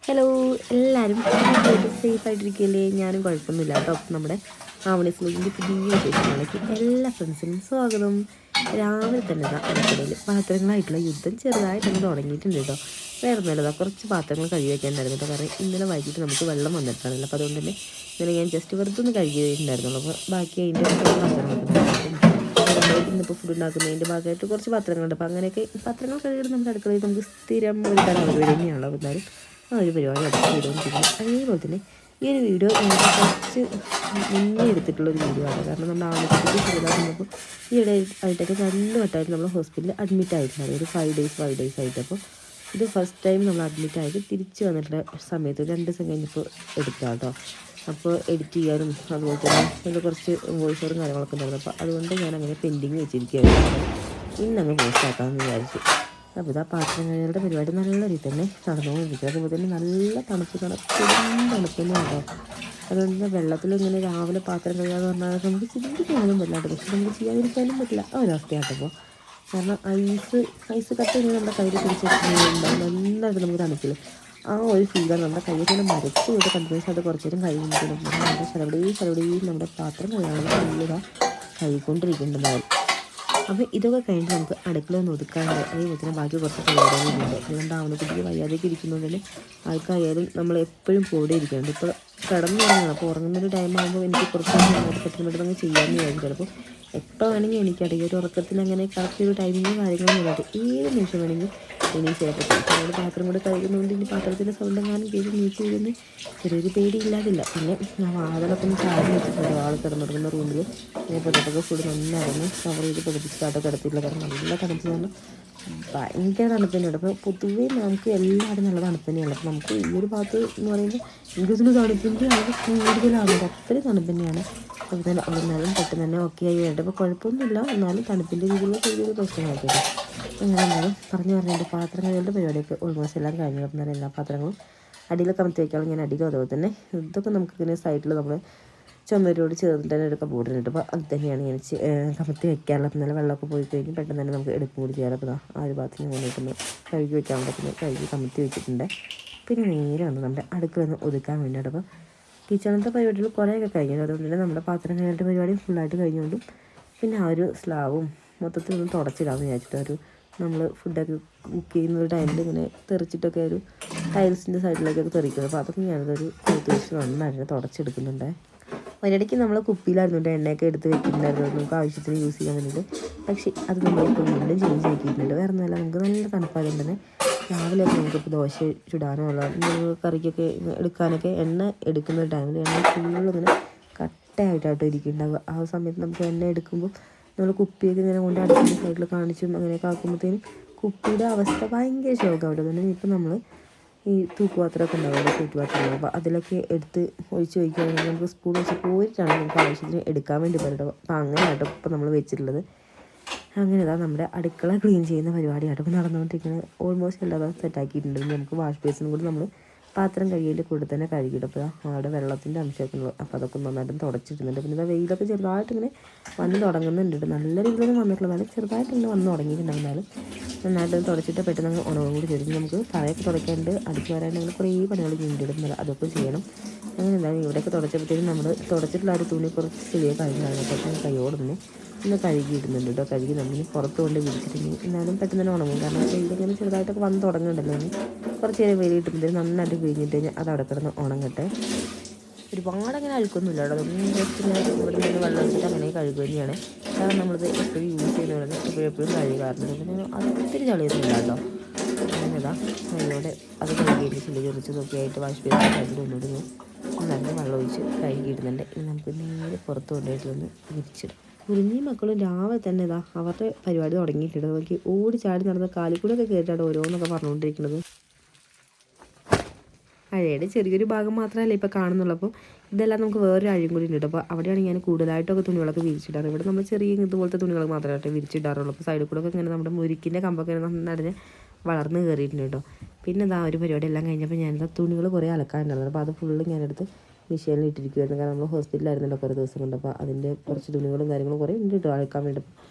Hello, എല്ലാവരും സേഫായിട്ടിരിക്കുകയല്ലേ? ഞാനും കുഴപ്പമൊന്നുമില്ല കേട്ടോ. നമ്മുടെ ആവണി സ്ലീഗിൻ്റെ പുതിയ വിശേഷങ്ങളിലേക്ക് എല്ലാ ഫ്രണ്ട്സിനും സ്വാഗതം. രാവിലെ തന്നെ അടുക്കളയിൽ പാത്രങ്ങളായിട്ടുള്ള യുദ്ധം ചെറുതായിട്ടൊന്ന് തുടങ്ങിയിട്ടുണ്ട് കേട്ടോ. വേറെ ഒന്നുമല്ല, കുറച്ച് പാത്രങ്ങൾ കഴുകി വയ്ക്കാനുണ്ടായിരുന്നു കേട്ടോ. കാരണം ഇന്നലെ വൈകിട്ട് നമുക്ക് വെള്ളം വന്നിട്ടാണല്ലോ. അപ്പോൾ അതുകൊണ്ട് തന്നെ ഇന്നലെ ഞാൻ ജസ്റ്റ് വെറുതെ ഒന്ന് കഴുകി വെച്ചിട്ടുണ്ടായിരുന്നുള്ളൂ. അപ്പോൾ ബാക്കി അതിൻ്റെ പാത്രങ്ങളൊക്കെ ഇന്നിപ്പോൾ ഫുഡ് ഉണ്ടാക്കുന്നതിൻ്റെ ഭാഗമായിട്ട് കുറച്ച് പാത്രങ്ങളുണ്ട്. അപ്പോൾ അങ്ങനെയൊക്കെ പാത്രങ്ങൾ കഴുകിയിട്ട് നമ്മുടെ അടുക്കളയിൽ നമുക്ക് സ്ഥിരം ഒരു പരിപാടി തന്നെയാണല്ലോ. എന്നാലും ഒരു പരിപാടി അടുത്ത് ചെയ്തുകൊണ്ടിരിക്കുന്നത്. അതേപോലെ തന്നെ ഈ ഒരു വീഡിയോ ഞാൻ കുറച്ച് മുന്നേ എടുത്തിട്ടുള്ളൊരു വീഡിയോ ആണ്. കാരണം നമ്മുടെ ആദ്യത്തെ ചെറുതാകുമ്പോൾ ഈ ഇടയിൽ ആയിട്ടൊക്കെ 2 വട്ടമായിട്ട് നമ്മൾ ഹോസ്പിറ്റലിൽ അഡ്മിറ്റ് ആയിട്ടുണ്ട്. ഒരു 5 ഡേയ്സ് ആയിട്ട്. അപ്പോൾ ഇത് ഫസ്റ്റ് ടൈം നമ്മൾ അഡ്മിറ്റ് ആയിട്ട് തിരിച്ച് വന്നിട്ടുള്ള സമയത്ത് 2 ദിവസം കഴിഞ്ഞപ്പോൾ എടുക്കാം കേട്ടോ. അപ്പോൾ എഡിറ്റ് ചെയ്യാനും അതുപോലെ തന്നെ അതിൽ കുറച്ച് വോയിസ് ഓവറും കാര്യങ്ങളൊക്കെ ഉണ്ടായിരുന്നു. അപ്പോൾ അതുകൊണ്ട് ഞാൻ അങ്ങനെ പെൻഡിങ് വെച്ചിരിക്കുകയായിരുന്നു. ഇന്നങ്ങ് പോസ്റ്റ് ആക്കാമെന്ന് വിചാരിച്ചു. അപ്പോൾ ഇതാ പാത്രം കഴുകലുടെ പരിപാടി നല്ല രീതി തന്നെ നടന്നുകൊണ്ടിരിക്കുക. അതുപോലെ തന്നെ നല്ല തണുപ്പ് തന്നെയാണോ. അതുകൊണ്ട് വെള്ളത്തിൽ ഇങ്ങനെ രാവിലെ പാത്രം കഴുകാന്ന് പറഞ്ഞാൽ നമുക്ക് ചിന്തിക്കാനും പറ്റില്ലാട്ടോ. പക്ഷെ നമുക്ക് ചെയ്യാതിരിക്കാനും പറ്റില്ല ആ ഒരവസ്ഥയാട്ടപ്പോൾ. കാരണം ഐസ് കട്ട ഇങ്ങനെ നമ്മുടെ കയ്യിൽ പിടിച്ചിട്ടുണ്ടാവും. നന്നായിട്ട് നമുക്ക് തണുപ്പില്ല. ആ ഒരു ഫീലാണ് നമ്മുടെ കയ്യിൽ തന്നെ മരച്ച് പോയിട്ട് കണ്ടിന്യൂസ് ആയിട്ട് കുറച്ച് നേരം കഴിയുമ്പോഴത്തേനും നമ്മുടെ ശരവടിയും നമ്മുടെ പാത്രം കഴുകാനുള്ള കഴുകിക്കൊണ്ടിരിക്കേണ്ടതായി. അപ്പോൾ ഇതൊക്കെ കഴിഞ്ഞിട്ട് നമുക്ക് അടുക്കള ഒന്ന് ഒതുക്കാറുണ്ട്. അതേപോലെ തന്നെ ബാക്കി കുറച്ച് പരിപാടികളുണ്ട്. അതുകൊണ്ടാവുന്ന കുട്ടിക്ക് വയ്യാതെയൊക്കെ ഇരിക്കുന്നതുകൊണ്ട് തന്നെ ആൾക്കായാലും നമ്മൾ എപ്പോഴും കൂടെ ഇരിക്കുന്നുണ്ട്. ഇപ്പോൾ കിടന്നുറങ്ങണം. അപ്പോൾ ഉറങ്ങുന്നൊരു ടൈമാകുമ്പോൾ എനിക്ക് കുറച്ച് പെട്ടെന്ന് നമുക്ക് ചെയ്യാമെന്ന് വിചാരിക്കും. ചിലപ്പോൾ എപ്പോൾ വേണമെങ്കിൽ എനിക്കറിയാം ഒരു ഉറക്കത്തിൽ അങ്ങനെ കറക്റ്റ് ഒരു ടൈമിങ്ങോ കാര്യങ്ങളോ നോക്കിയിട്ട് ഏത് നിമിഷം വേണമെങ്കിൽ എണീച്ച് പറ്റും. നമ്മുടെ പാത്രം കൂടെ കഴിക്കുന്നതുകൊണ്ട് ഇനി പാത്രത്തിൻ്റെ സൗണ്ട് എങ്ങാനും കേട്ട് നീച്ച് വരുന്ന ചെറിയൊരു പേടിയില്ലാതില്ല. പിന്നെ ഞാൻ വാതിലൊക്കെ ഒന്ന് ചാടി വെച്ചിട്ടുണ്ട്. ആൾ കിടന്നിറങ്ങുന്ന റൂമിൽ പുറത്തൊക്കെ ഫുഡ് നന്നായിരുന്നു കവർ ചെയ്ത് പഠിപ്പിച്ചിട്ടാട്ടോ കിടത്തിയില്ല. കാരണം നല്ല തണുപ്പ് തന്നെ, ഭയങ്കര തണുപ്പ് തന്നെയുണ്ട്. അപ്പോൾ പൊതുവേ നമുക്ക് എല്ലാവരും നല്ല തണുപ്പ് തന്നെയാണ്. അപ്പോൾ നമുക്ക് ഈ ഒരു ഭാഗത്ത് എന്ന് പറയുമ്പോൾ എനിക്കൊരു തണുപ്പിൻ്റെ അളവ് കൂടുതലാണ്. അത്രയും തണുപ്പ് തന്നെയാണ്. അപ്പോൾ തന്നെ എന്നാലും പെട്ടെന്ന് തന്നെ ഓക്കെ ആയി വേണ്ട. അപ്പോൾ കുഴപ്പമൊന്നുമില്ല. എന്നാലും തണുപ്പിൻ്റെ രീതിയിലുള്ള ചെറിയൊരു പ്രശ്നമായിട്ടുണ്ട്. അങ്ങനെ എന്നാലും പറഞ്ഞിട്ട് പാത്രം കഴുകേണ്ട പരിപാടിയൊക്കെ ഓൾമോസ്റ്റ് എല്ലാം കഴിഞ്ഞു. അപ്പം എല്ലാ പാത്രങ്ങളും അടിയിൽ കമത്തി വയ്ക്കാനുള്ള ഞാൻ അടിയിലും അതുപോലെ തന്നെ ഇതൊക്കെ നമുക്കിങ്ങനെ സൈഡിൽ നമ്മൾ ചുമരോട് ചേർന്നിട്ട് തന്നെ ഒരു കബോർഡിനിട്ട്. അപ്പോൾ അത് തന്നെയാണ് ഞാൻ കമത്തി വെക്കാറുള്ളത്. നല്ല വെള്ളമൊക്കെ പോയി കഴിഞ്ഞ് പെട്ടെന്ന് തന്നെ നമുക്ക് എടുക്കും കൂടി ചെയ്യാറ്. അപ്പോൾ ആ ഒരു ഭാഗത്തിന് കൊണ്ടിട്ടൊന്ന് കഴുകി വെക്കാൻ പറ്റുന്നത് കഴുകി കമത്തി വെച്ചിട്ടുണ്ട്. പിന്നെ നേരെ വന്ന് നമ്മുടെ അടുക്കളൊന്ന് ഒതുക്കാൻ വേണ്ടിയിട്ട്. അപ്പോൾ കിച്ചണത്തെ പരിപാടികൾ കുറേയൊക്കെ കഴിഞ്ഞു. അതുകൊണ്ട് തന്നെ നമ്മുടെ പാത്രം കഴുകേണ്ട പരിപാടി ഫുള്ളായിട്ട് കഴിഞ്ഞുകൊണ്ടും പിന്നെ ആ ഒരു സ്ലാവും മൊത്തത്തിൽ ഒന്ന് തുടച്ചിടാമെന്ന് വിചാരിച്ചിട്ട് ഒരു നമ്മൾ ഫുഡൊക്കെ കുക്ക് ചെയ്യുന്ന ഒരു ടൈമിൽ ഇങ്ങനെ തെറിച്ചിട്ടൊക്കെ ഒരു ടൈൽസിൻ്റെ സൈഡിലേക്കൊക്കെ തെറിക്കുന്നത്. അപ്പോൾ അതൊക്കെ ഞാനതൊരു വെച്ച് നന്നായിട്ട് തുടച്ചെടുക്കുന്നുണ്ട്. അതിനിടയ്ക്ക് നമ്മൾ കുപ്പിയിലായിരുന്നു എണ്ണയൊക്കെ എടുത്ത് വെച്ചിട്ടുണ്ടായിരുന്നു നമുക്ക് ആവശ്യത്തിന് യൂസ് ചെയ്യാൻ വേണ്ടിയിട്ട്. പക്ഷേ അത് നമ്മളിപ്പോൾ വീണ്ടും ചേഞ്ച് ആക്കിയിട്ടുണ്ട്. വേറെ ഒന്നുമല്ല, നമുക്ക് നല്ല തണുപ്പായതുകൊണ്ട് തന്നെ രാവിലെയൊക്കെ നമുക്കിപ്പോൾ ദോശ ചുടാനോ ഉള്ള കറിക്കൊക്കെ എടുക്കാനൊക്കെ എണ്ണ എടുക്കുന്ന ഒരു ടൈമിൽ എണ്ണ ഫുള്ളിങ്ങനെ കട്ടയായിട്ടാട്ടോ ഇരിക്കുന്നുണ്ടാവുക. ആ സമയത്ത് നമുക്ക് എണ്ണ എടുക്കുമ്പോൾ നമ്മൾ കുപ്പിയൊക്കെ ഇങ്ങനെ കൊണ്ട് അടുപ്പിൻ്റെ സൈഡിൽ കാണിച്ചും അങ്ങനെയൊക്കെ ആക്കുമ്പോഴത്തേനും കുപ്പിയുടെ അവസ്ഥ ഭയങ്കര ശോകമായിട്ട്. അതുകൊണ്ട് തന്നെ ഇപ്പം നമ്മൾ ഈ തൂക്കുപാത്രമൊക്കെ ഉണ്ടാവുമല്ലോ, ചുറ്റുപാത്രങ്ങൾ, അപ്പോൾ അതിലൊക്കെ എടുത്ത് ഒഴിച്ച് വയ്ക്കുകയാണെങ്കിൽ നമുക്ക് സ്പൂൺ വെച്ച് കോരിട്ടാണ് നമുക്ക് ആവശ്യത്തിന് എടുക്കാൻ വേണ്ടി പറ്റും. അപ്പോൾ അങ്ങനെയാട്ടോ ഇപ്പം നമ്മൾ വെച്ചിട്ടുള്ളത്. അങ്ങനെ ഇതാ നമ്മുടെ അടുക്കള ക്ലീൻ ചെയ്യുന്ന പരിപാടിയായിട്ട് ഇപ്പോൾ നടന്നുകൊണ്ടിരിക്കുന്നത്. ഓൾമോസ്റ്റ് എല്ലാം സെറ്റാക്കിയിട്ടുണ്ട്. നമുക്ക് വാഷ് ബേസിനും കൂടി നമ്മൾ പാത്രം കഴുകിയതിൻ്റെ കൂടെ തന്നെ കഴുകിയിട്ട്. അപ്പോൾ അവിടെ വെള്ളത്തിൻ്റെ അംശമൊക്കെ ഉള്ളത്. അപ്പോൾ അതൊക്കെ നന്നായിട്ടും തുടച്ചിട്ടുന്നുണ്ട്. പിന്നെ ഇതാ വെയിലൊക്കെ ചെറുതായിട്ട് ഇങ്ങനെ വന്ന് തുടങ്ങുന്നുണ്ട്. നല്ല രീതിയിലൊന്നും വന്നിട്ടുള്ളതാണ്, ചെറുതായിട്ട് ഇങ്ങനെ വന്ന് തുടങ്ങിയിട്ടുണ്ടായിരുന്നാലും നന്നായിട്ട് തുടച്ചിട്ട് പെട്ടെന്ന് ഉണവും കൂടി ചെയ്തു. നമുക്ക് തറയൊക്കെ തുടയ്ക്കാണ്ട് അടിച്ചു വരാണ്ട് അങ്ങനെ കുറേ പണികൾ ചെയ്തിടുന്നില്ല, അതൊക്കെ ചെയ്യണം. അങ്ങനെ എന്തായാലും ഇവിടെയൊക്കെ തുടച്ചപ്പോഴത്തേക്കും നമ്മൾ തുടച്ചിട്ടുള്ള ഒരു തുണി കുറച്ച് ചെറിയ കഴിഞ്ഞാണ്. അപ്പോൾ കൈയോട് തന്നെ ഇന്ന് കഴുകിയിടുന്നുണ്ട് കേട്ടോ. കഴുകി നമ്മളിനി പുറത്ത് കൊണ്ട് വിരിച്ചിട്ടുണ്ടെങ്കിൽ എന്നാലും പെട്ടെന്ന് തന്നെ ഉണങ്ങും. കാരണം വെയിലിങ്ങനെ ചെറുതായിട്ടൊക്കെ വന്ന് തുടങ്ങുന്നുണ്ടല്ലോ. ഇനി കുറച്ച് നേരം വെയിൽ കിട്ടുമ്പോഴത്തേക്കും നന്നായിട്ട് പിഴിഞ്ഞിട്ട് കഴിഞ്ഞാൽ അത് അവിടെ കിടന്ന് ഉണങ്ങട്ടെ. ഒരുപാട് അങ്ങനെ അഴുക്കൊന്നുമില്ല കേട്ടോ. അതൊന്നും ജസ്റ്റ് ഇങ്ങനെ ഇവിടെ നിന്ന് വെള്ളം ഒഴിച്ചിട്ട് അങ്ങനെ കഴുകുക തന്നെയാണ്. കാരണം നമ്മളിത് എപ്പോഴും യൂസ് ചെയ്യുന്നവരെ എപ്പോഴും കഴുകാറുണ്ട്. പിന്നെ അത് ഒത്തിരി ചളിയൊന്നുമില്ല കേട്ടോ. അങ്ങനെതാ അതിലൂടെ അത് കഴുകിയിട്ട് ചെല്ലി ചെറിച്ചതൊക്കെ ആയിട്ട് വാഷ് ബേസിൻ്റെ സൈഡിൽ ഒന്നുകൂടി നല്ല വെള്ളം ഒഴിച്ച് കഴുകിയിടുന്നുണ്ട്. ഇനി നമുക്ക് നേരെ പുറത്ത് കൊണ്ടുപോയിട്ട് ഒന്ന് വിരിച്ചിടും. കുഞ്ഞി മക്കളും രാവിലെ തന്നെ ഇതാ അവരുടെ പരിപാടി തുടങ്ങിയിട്ടുണ്ട്. നോക്കി ഓടി ചാടി നടന്ന കാലിക്കൂടൊക്കെ കേട്ടാണ് ഓരോന്നൊക്കെ പറഞ്ഞുകൊണ്ടിരിക്കുന്നത്. അഴയുടെ ചെറിയൊരു ഭാഗം മാത്രമല്ല ഇപ്പോൾ കാണുന്നുള്ളൂ. അപ്പോൾ ഇതെല്ലാം നമുക്ക് വേറൊരു അഴയും കൂടി ഉണ്ട്. അപ്പോൾ അവിടെയാണ് ഞാൻ കൂടുതലായിട്ടൊക്കെ തുണികളൊക്കെ വിരിച്ചിടാറ്. ഇവിടെ നമ്മൾ ചെറിയ ഇതുപോലത്തെ തുണികൾ മാത്രമായിട്ട് വിരിച്ചിടാറുള്ളൂ. അപ്പോൾ സൈഡിൽ കൂടെ ഒക്കെ ഇങ്ങനെ നമ്മുടെ മുരിക്കിൻ്റെ കമ്പൊക്കെ നന്നടിഞ്ഞ് വളർന്ന് കയറിയിട്ടുണ്ട് കേട്ടോ. പിന്നെ ഇതാ ഒരു പരിപാടി എല്ലാം കഴിഞ്ഞപ്പോൾ ഞാനിതാ തുണികൾ കുറേ അലക്കാനുണ്ടായിരുന്നു. അപ്പോൾ അത് ഫുള്ള് ഞാനെടുത്ത് മെഷീനിൽ ഇട്ടിരിക്കുമായിരുന്നു. കാരണം നമ്മൾ ഹോസ്പിറ്റലിലായിരുന്നല്ലോ കുറേ ദിവസം കൊണ്ട്. അപ്പോൾ അതിൻ്റെ കുറച്ച് തുണികളും കാര്യങ്ങളും കുറേ ഉണ്ട് കേട്ടോ അലക്കാൻ വേണ്ടി.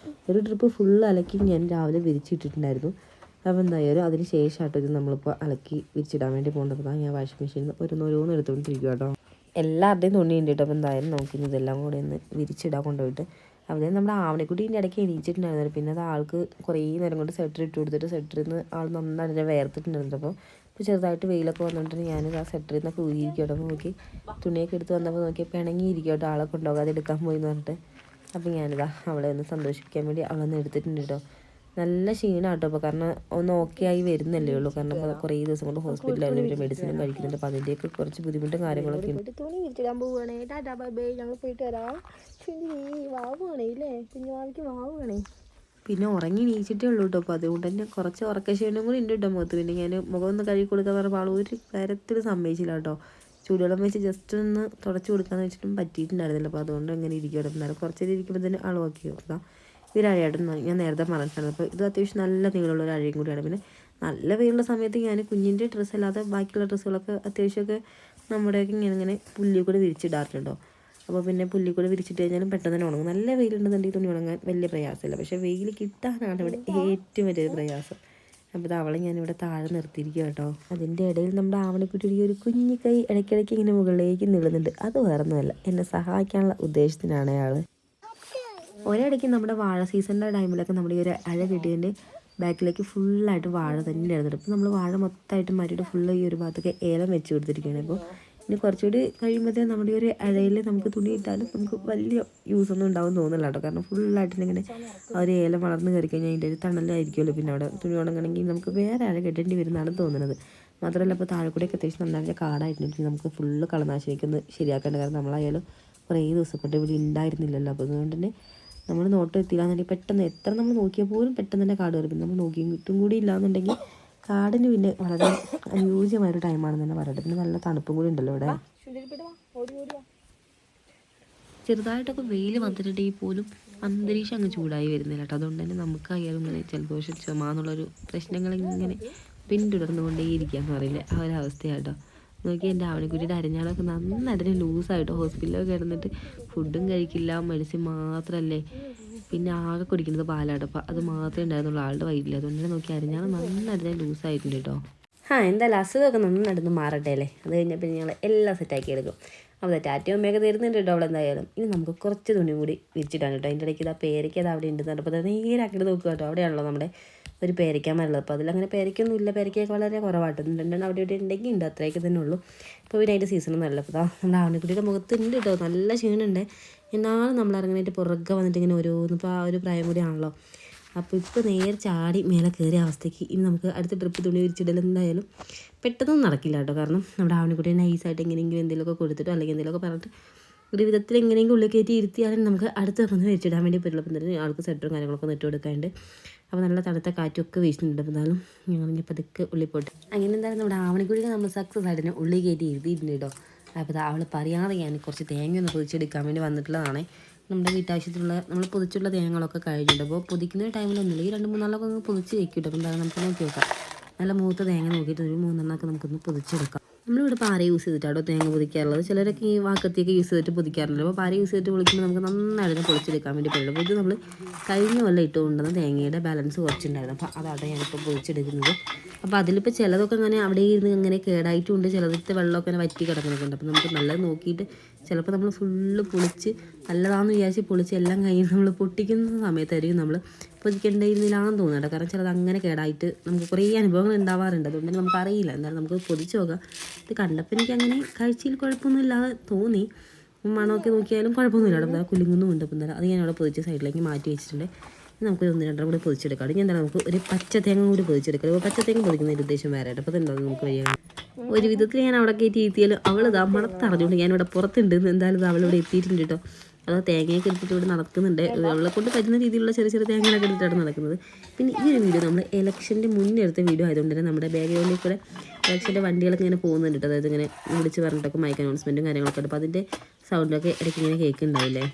ഒരു ട്രിപ്പ് ഫുള്ള് അലക്കി ഞാൻ രാവിലെ വിരിച്ചിട്ടിട്ടുണ്ടായിരുന്നു. അപ്പോൾ എന്തായാലും അതിന് ശേഷമായിട്ട് ഇത് നമ്മളിപ്പോൾ അലക്കി വിരിച്ചിടാൻ വേണ്ടി പോകുന്നത്. ഞാൻ വാഷിംഗ് മെഷീനിൽ ഓരോന്ന് എടുത്തുകൊണ്ടിരിക്കുക കേട്ടോ. എല്ലാവരുടെയും തുണി ഉണ്ട് കേട്ടോ. അപ്പോൾ എന്തായാലും നോക്കി ഇതെല്ലാം കൂടെ ഒന്ന് വിരിച്ചിടാൻ കൊണ്ടുപോയിട്ട് അവിടെ നമ്മുടെ ആവണിക്കുട്ടീൻ്റെ ഇടയ്ക്ക് എണീച്ചിട്ടുണ്ടായിരുന്നു. പിന്നെ അത് ആൾക്ക് കുറേ നേരം കൊണ്ട് സ്വെറ്റർ ഇട്ട് കൊടുത്തിട്ട് സ്വെറ്ററിൽ നിന്ന് ആൾ നന്നായിട്ട് വേർത്തിട്ടുണ്ടായിരുന്നു. അപ്പോൾ ചെറുതായിട്ട് വെയിലൊക്കെ വന്നിട്ട് ഞാനിത് ആ സ്വെറ്ററിൽ നിന്നൊക്കെ ഊരിയിരിക്കും കേട്ടോ. നോക്കി തുണിയൊക്കെ എടുത്ത് വന്നപ്പോൾ നോക്കി പിണങ്ങിയിരിക്കും കേട്ടോ, ആളെ കൊണ്ടുപോകാതെ എടുക്കാൻ പോയി എന്ന് പറഞ്ഞിട്ട്. അപ്പോൾ ഞാനിതാ അവളെ ഒന്ന് സന്തോഷിപ്പിക്കാൻ വേണ്ടി അവളൊന്ന് എടുത്തിട്ടുണ്ട് കേട്ടോ. നല്ല ക്ഷീണം കേട്ടോ. അപ്പോൾ കാരണം ഒന്ന് ഓക്കെ ആയി വരുന്നല്ലേ ഉള്ളൂ. കാരണം കുറേ ദിവസം കൊണ്ട് ഹോസ്പിറ്റലായിരുന്നു, പിന്നെ മെഡിസിനും കഴിക്കുന്നുണ്ട്. അപ്പോൾ അതിൻ്റെയൊക്കെ കുറച്ച് ബുദ്ധിമുട്ടും കാര്യങ്ങളൊക്കെ ഉണ്ട്. തുണി വിരിച്ചിടാൻ പോവുകയാണേ. ടാറ്റാ ബൈ ബൈ, ഞങ്ങൾ പോയിട്ട് വരാം. വാവ് വേണേ ഇല്ലേ, കുഞ്ഞുമാവിക്ക് വാവ് വേണേ. പിന്നെ ഉറങ്ങി എണീച്ചിട്ടേ ഉള്ളൂ കേട്ടോ. അപ്പോൾ അതുകൊണ്ട് തന്നെ കുറച്ച് ഉറക്കക്ഷീണം കൂടി ഉണ്ട് കേട്ടോ മുഖത്ത്. പിന്നെ ഞാൻ മുഖം ഒന്ന് കഴുകി കൊടുക്കാൻ പറഞ്ഞപ്പോൾ ആൾ ഒരു കാര്യത്തിൽ സമ്മതിച്ചില്ല കേട്ടോ. ചൂടുവെള്ളം വെച്ച് ജസ്റ്റ് ഒന്ന് തുടച്ച് കൊടുക്കാന്ന് വെച്ചിട്ടും പറ്റിയിട്ടുണ്ടായിരുന്നില്ല. അപ്പോൾ അതുകൊണ്ട് അങ്ങനെ ഇരിക്കട്ടെ. എന്നാലും കുറച്ച് നേരം ഇരിക്കുമ്പോൾ തന്നെ ആൾ ഓക്കെ നോക്കാം. ഇതൊരഴയായിട്ട് ഞാൻ നേരത്തെ പറഞ്ഞിട്ടുണ്ട്. അപ്പോൾ ഇത് അത്യാവശ്യം നല്ല നീളമുള്ള ഒരു അഴയും കൂടിയാണ്. പിന്നെ നല്ല വെയിലുള്ള സമയത്ത് ഞാൻ കുഞ്ഞിൻ്റെ ഡ്രസ്സ് അല്ലാതെ ബാക്കിയുള്ള ഡ്രസ്സുകളൊക്കെ അത്യാവശ്യമൊക്കെ നമ്മുടെയൊക്കെ ഇങ്ങനെ പുല്ലി കൂടെ വിരിച്ചിടാറുണ്ടോ. അപ്പോൾ പിന്നെ പുല്ലി കൂടെ വിരിച്ചിട്ട് കഴിഞ്ഞാലും പെട്ടെന്ന് തന്നെ ഉണങ്ങും. നല്ല വെയിലുണ്ടെന്നുണ്ടെങ്കിൽ തുണി ഉണങ്ങാൻ വലിയ പ്രയാസമില്ല. പക്ഷേ വെയിൽ കിട്ടാനാണ് ഇവിടെ ഏറ്റവും വലിയൊരു പ്രയാസം. അപ്പോൾ അവളെ ഞാനിവിടെ താഴെ നിർത്തിയിരിക്കുക കേട്ടോ. അതിൻ്റെ ഇടയിൽ നമ്മുടെ ആവണിക്കുട്ടിയുടെ ഒരു കുഞ്ഞു കൈ ഇടയ്ക്കിടയ്ക്ക് ഇങ്ങനെ മുകളിലേക്ക് നീളുന്നുണ്ട്. അത് വേറൊന്നുമല്ല, എന്നെ സഹായിക്കാനുള്ള ഉദ്ദേശത്തിനാണ് അയാൾ. ഒരിടയ്ക്ക് നമ്മുടെ വാഴ സീസണിൻ്റെ ടൈമിലൊക്കെ നമ്മുടെ ഈ ഒരു അഴ കെട്ടിയതിൻ്റെ ബാക്കിലേക്ക് ഫുള്ളായിട്ട് വാഴ തന്നെ ആയിരുന്നു. ഇപ്പോൾ നമ്മൾ വാഴ മൊത്തമായിട്ട് മാറ്റിയിട്ട് ഫുള്ള് ഈ ഒരു ഭാഗത്തൊക്കെ ഏലം വെച്ച് കൊടുത്തിരിക്കുകയാണ്. അപ്പോൾ ഇനി കുറച്ചുകൂടി കഴിയുമ്പോഴത്തേക്കും നമ്മുടെ ഈ ഒരു ഇഴയിൽ നമുക്ക് തുണി ഇട്ടാലും നമുക്ക് വലിയ യൂസൊന്നും ഉണ്ടാവും തോന്നില്ല കേട്ടോ. കാരണം ഫുള്ളായിട്ട് ഇങ്ങനെ ആ ഒരു ഏലം വളർന്ന് കയറി കഴിഞ്ഞാൽ അതിൻ്റെ ഒരു തണലായിരിക്കുമല്ലോ. പിന്നെ അവിടെ തുണി ഉണങ്ങണമെങ്കിൽ നമുക്ക് വേറെ അഴ കെട്ടേണ്ടി വരുന്നതാണ് തോന്നുന്നത്. മാത്രമല്ല ഇപ്പോൾ താഴെക്കൂടെയൊക്കെ അത്യാവശ്യം നന്നായിട്ട് കാടായിട്ടുണ്ടെങ്കിൽ നമുക്ക് ഫുള്ള് കളനാശിനിക്കൊന്ന് ശരിയാക്കേണ്ട. കാരണം നമ്മളായാലും കുറേ ദിവസം കൊണ്ട് ഇവിടെ ഉണ്ടായിരുന്നില്ലല്ലോ. അപ്പോൾ അതുകൊണ്ട് തന്നെ നമ്മൾ നോട്ടം എത്തിയില്ലാന്നുണ്ടെങ്കിൽ പെട്ടെന്ന് എത്ര നമ്മൾ നോക്കിയാൽ പോലും പെട്ടെന്ന് തന്നെ കാട് കയറി. പിന്നെ നമ്മൾ നോക്കിയിട്ടും കൂടി ഇല്ലാന്നുണ്ടെങ്കിൽ കാടിന് പിന്നെ വളരെ അനുയോജ്യമായൊരു ടൈമാണെന്ന് തന്നെ പറയട്ടെ. പിന്നെ നല്ല തണുപ്പും കൂടി ഉണ്ടല്ലോ ഇവിടെ. ചെറുതായിട്ടൊക്കെ വെയിൽ വന്നിട്ടുണ്ടെങ്കിൽ പോലും അന്തരീക്ഷം അങ്ങ് ചൂടായി വരുന്നില്ല കേട്ടോ. അതുകൊണ്ട് തന്നെ നമുക്കായാലും ഇങ്ങനെ ജലദോഷം ചുമ എന്നുള്ളൊരു പ്രശ്നങ്ങളിങ്ങനെ പിന്തുടർന്നുകൊണ്ടേയിരിക്കുകയെന്ന് പറയില്ലേ, ആ ഒരു അവസ്ഥയാട്ടോ. നോക്കി എൻ്റെ ആവണിക്കുട്ടിയുടെ അരഞ്ഞാളൊക്കെ നന്നായിട്ട് ലൂസായിട്ടോ. ഹോസ്പിറ്റലൊക്കെ കിടന്നിട്ട് ഫുഡും കഴിക്കില്ല, മെഡിസിൻ മാത്രമല്ലേ, പിന്നെ ആകെ കുടിക്കുന്നത് പാലാട്ടോ. അപ്പോൾ അത് മാത്രമേ ഉണ്ടായിരുന്നുള്ളൂ ആളുടെ വയറ്റിൽ. അതുകൊണ്ട് തന്നെ നോക്കി അരഞ്ഞാൾ നന്നായിട്ട് ലൂസായിട്ടുണ്ട് കേട്ടോ. എന്തായാലും അസുഖമൊക്കെ നന്നായിട്ടൊന്ന് മാറട്ടെ അല്ലേ. അത് കഴിഞ്ഞാൽ പിന്നെ ഞങ്ങൾ എല്ലാം സെറ്റാക്കി എടുക്കും. അപ്പോൾ ടാറ്റയും അമ്മയൊക്കെ തരുന്നുണ്ട് കേട്ടോ അവിടെ. എന്തായാലും ഇനി നമുക്ക് കുറച്ച് തുണി കൂടി വിരിച്ചിട്ടാണ് കേട്ടോ. അതിൻ്റെ ഇടയ്ക്ക് ഇതാ പേരയ്ക്ക് അത് അവിടെ ഉണ്ടെന്ന് പറഞ്ഞപ്പോൾ നേരാക്കിയിട്ട് നോക്കുക കേട്ടോ. അവിടെയാണല്ലോ നമ്മുടെ ഒരു പേരയ്ക്കാൻ മരുള്ളത്. അപ്പോൾ അതിലങ്ങനെ പേരയ്ക്കൊന്നും ഇല്ല, പേരയ്ക്കൊക്കെ വളരെ കുറവായിട്ട് രണ്ടെണ്ണം അവിടെ ഇവിടെ ഉണ്ടെങ്കിൽ ഉണ്ട്, അത്രയൊക്കെ തന്നെ ഉള്ളൂ. ഇപ്പോൾ പിന്നെ അതിൻ്റെ സീസണും നല്ല. അപ്പോൾ നമ്മുടെ ആവണിക്കുട്ടിയുടെ മുഖത്ത് ഉണ്ട് കേട്ടോ, നല്ല ക്ഷീണമുണ്ട്. എന്നാലും നമ്മളിറങ്ങാനായിട്ട് പുറകെ വന്നിട്ട് ഇങ്ങനെ ഓരോന്ന്. ഇപ്പോൾ ആ ഒരു പ്രായം കൂടി ആണല്ലോ. അപ്പോൾ ഇപ്പോൾ നേരെ ചാടി മേലെ കയറിയ അവസ്ഥയ്ക്ക് ഇനി നമുക്ക് അടുത്ത ട്രിപ്പ് തുണി വിരിച്ചിടൽ എന്തായാലും പെട്ടെന്നൊന്നും നടക്കില്ല കേട്ടോ. കാരണം നമ്മുടെ ആവണിക്കുട്ടിയെ നൈസായിട്ട് എങ്ങനെയെങ്കിലും എന്തെങ്കിലുമൊക്കെ കൊടുത്തിട്ടോ അല്ലെങ്കിൽ എന്തെങ്കിലുമൊക്കെ പറഞ്ഞിട്ട് ഒരു വിധത്തിൽ എങ്ങനെയെങ്കിലും ഉള്ളിൽ കയറ്റി ഇരുത്തിയാലും നമുക്ക് അടുത്ത ഒന്ന് വിരിച്ചിടാൻ വേണ്ടി പറ്റുള്ളൂ. അപ്പം തന്നെ ആൾക്ക് സ്വെറ്ററും കാര്യങ്ങളൊക്കെ നെറ്റ് കൊടുക്കാറുണ്ട്. അപ്പോൾ നല്ല തണുത്ത കാറ്റൊക്കെ വീശുന്നുണ്ട്. അപ്പോൾ എന്നാലും ഞങ്ങളിങ്ങനെ പതുക്കെ ഉള്ളിൽ പോയിട്ട് അങ്ങനെ എന്തായാലും നമ്മുടെ ആവണിക്കുട്ടിയെ നമ്മൾ സക്സസ് ആയിട്ട് തന്നെ ഉള്ളിൽ കയറ്റി ഇരുത്തിയിട്ടുണ്ട് കേട്ടോ. അപ്പോൾ അവൾ പറയാതെ ഞാൻ കുറച്ച് തേങ്ങ ഒന്ന് പൊതിച്ചെടുക്കാൻ വേണ്ടി വന്നിട്ടുള്ളതാണ്. നമ്മുടെ വീട്ടാവശ്യത്തിലുള്ള നമ്മൾ പൊതിച്ചുള്ള തേങ്ങകളൊക്കെ കഴിഞ്ഞിട്ടുണ്ട്. അപ്പോൾ പൊതിക്കുന്ന ടൈമിലൊന്നുമില്ല, ഈ 2-3 ഒന്ന് പൊതിച്ച് വെക്കിട്ടോ. അപ്പോൾ എന്തായാലും നമുക്ക് നോക്കി നോക്കാം. നല്ല മൂത്ത തേങ്ങ നോക്കിയിട്ട് ഒരു 3 നമുക്കൊന്ന് പൊതിച്ചെടുക്കാം. നമ്മളിവിടെ പാര യൂസ് ചെയ്തിട്ടാണോ തേങ്ങ പൊതിക്കാറുള്ളത്. ചിലരൊക്കെ ഈ വാക്കത്തിയൊക്കെ യൂസ് ചെയ്തിട്ട് പൊതിക്കാറുണ്ട്. അപ്പോൾ പാര യൂസ് ചെയ്തിട്ട് പൊളിക്കുമ്പോൾ നമുക്ക് നന്നായിട്ട് പൊളിച്ചെടുക്കാൻ വേണ്ടി പറ്റുള്ളൂ. അപ്പോൾ ഇത് നമ്മൾ കഴിഞ്ഞ കൊല്ലം ഇട്ട് കൊണ്ടുവന്ന തേങ്ങയുടെ ബാലൻസ് കുറച്ചുണ്ടായിരുന്നു. അപ്പോൾ അതാണ് ഞാനിപ്പോൾ പൊതിച്ചെടുക്കുന്നത്. അപ്പോൾ അതിലിപ്പോൾ ചിലതൊക്കെ അങ്ങനെ അവിടെ ഇരുന്ന് അങ്ങനെ കേടായിട്ടുമുണ്ട്, ചിലതിൻ്റെ വെള്ളമൊക്കെ അങ്ങനെ വറ്റി കിടക്കുന്നൊക്കെ ഉണ്ട്. അപ്പോൾ നമുക്ക് നല്ലത് നോക്കിയിട്ട് ചിലപ്പോൾ നമ്മൾ ഫുള്ള് പൊളിച്ച് നല്ലതാണെന്ന് വിചാരിച്ച് പൊളിച്ച് എല്ലാം കഴിഞ്ഞ് നമ്മൾ പൊട്ടിക്കുന്ന സമയത്തായിരിക്കും നമ്മൾ പൊതിക്കേണ്ടിയിരുന്നില്ലാന്ന് തോന്നുന്നുണ്ട്. കാരണം ചിലത് അങ്ങനെ കേടായിട്ട് നമുക്ക് കുറേ അനുഭവങ്ങൾ ഉണ്ടാവാറുണ്ട്. അതുകൊണ്ട് തന്നെ നമുക്കറിയില്ല. എന്തായാലും നമുക്ക് പൊതിച്ച് നോക്കാം. ഇത് കണ്ടപ്പോൾ എനിക്ക് അങ്ങനെ കാഴ്ചയിൽ കുഴപ്പമൊന്നും ഇല്ലാതെ തോന്നി. മണമൊക്കെ നോക്കിയാലും കുഴപ്പമൊന്നുമില്ല. അവിടെ കുലുങ്ങുന്നുമുണ്ട്. അപ്പം എന്തായാലും അത് ഞാൻ അവിടെ പൊതിച്ച് സൈഡിലേക്ക് മാറ്റി വെച്ചിട്ടുണ്ട്. നമുക്ക് 1-2 കൂടി പൊതിച്ചെടുക്കാം. ഇനി എന്താണ് നമുക്ക് ഒരു പച്ചത്തേങ്ങ കൂടി പൊതിച്ചെടുക്കാം. അപ്പോൾ പച്ചത്തേങ്ങ പൊതിക്കുന്നതിൻ്റെ ഉദ്ദേശം വേറെ ആയിട്ട്. അപ്പോൾ അതെന്താണെന്ന് നമുക്ക് വരികയാണ്. ഒരു വിധത്തിൽ ഞാൻ അവിടെ കയറ്റി എത്തിയാലും അവളിതാ മണത്തറിഞ്ഞുകൊണ്ട് ഞാനിവിടെ പുറത്തുണ്ട്. എന്തായാലും അവളിവിടെ എത്തിയിട്ടുണ്ട് കേട്ടോ. അത് തേങ്ങയൊക്കെ എടുത്തിട്ട് ഇവിടെ നടക്കുന്നുണ്ട്. അവളെ കൊണ്ട് പറ്റുന്ന രീതിയിലുള്ള ചെറിയ ചെറിയ തേങ്ങകളൊക്കെ എടുത്തിട്ടാണ് നടക്കുന്നത്. പിന്നെ ഈ ഒരു വീഡിയോ നമ്മൾ ഇലക്ഷൻ്റെ മുന്നേ എടുത്ത വീഡിയോ ആയതുകൊണ്ട് തന്നെ നമ്മുടെ ബാക്ക്ഗ്രൗണ്ടിൽ കൂടെ ഇലക്ഷൻ്റെ വണ്ടികളൊക്കെ ഇങ്ങനെ പോകുന്നുണ്ട്. അതായത് ഇങ്ങനെ വിളിച്ച് പറഞ്ഞിട്ടൊക്കെ മൈക്ക് അനൗൺസ്മെൻറ്റും കാര്യങ്ങളൊക്കെ ഉണ്ട്. അപ്പോൾ അതിൻ്റെ സൗണ്ടൊക്കെ ഇടയ്ക്ക് ഇങ്ങനെ കേൾക്കുന്നുണ്ടാവില്ലേ.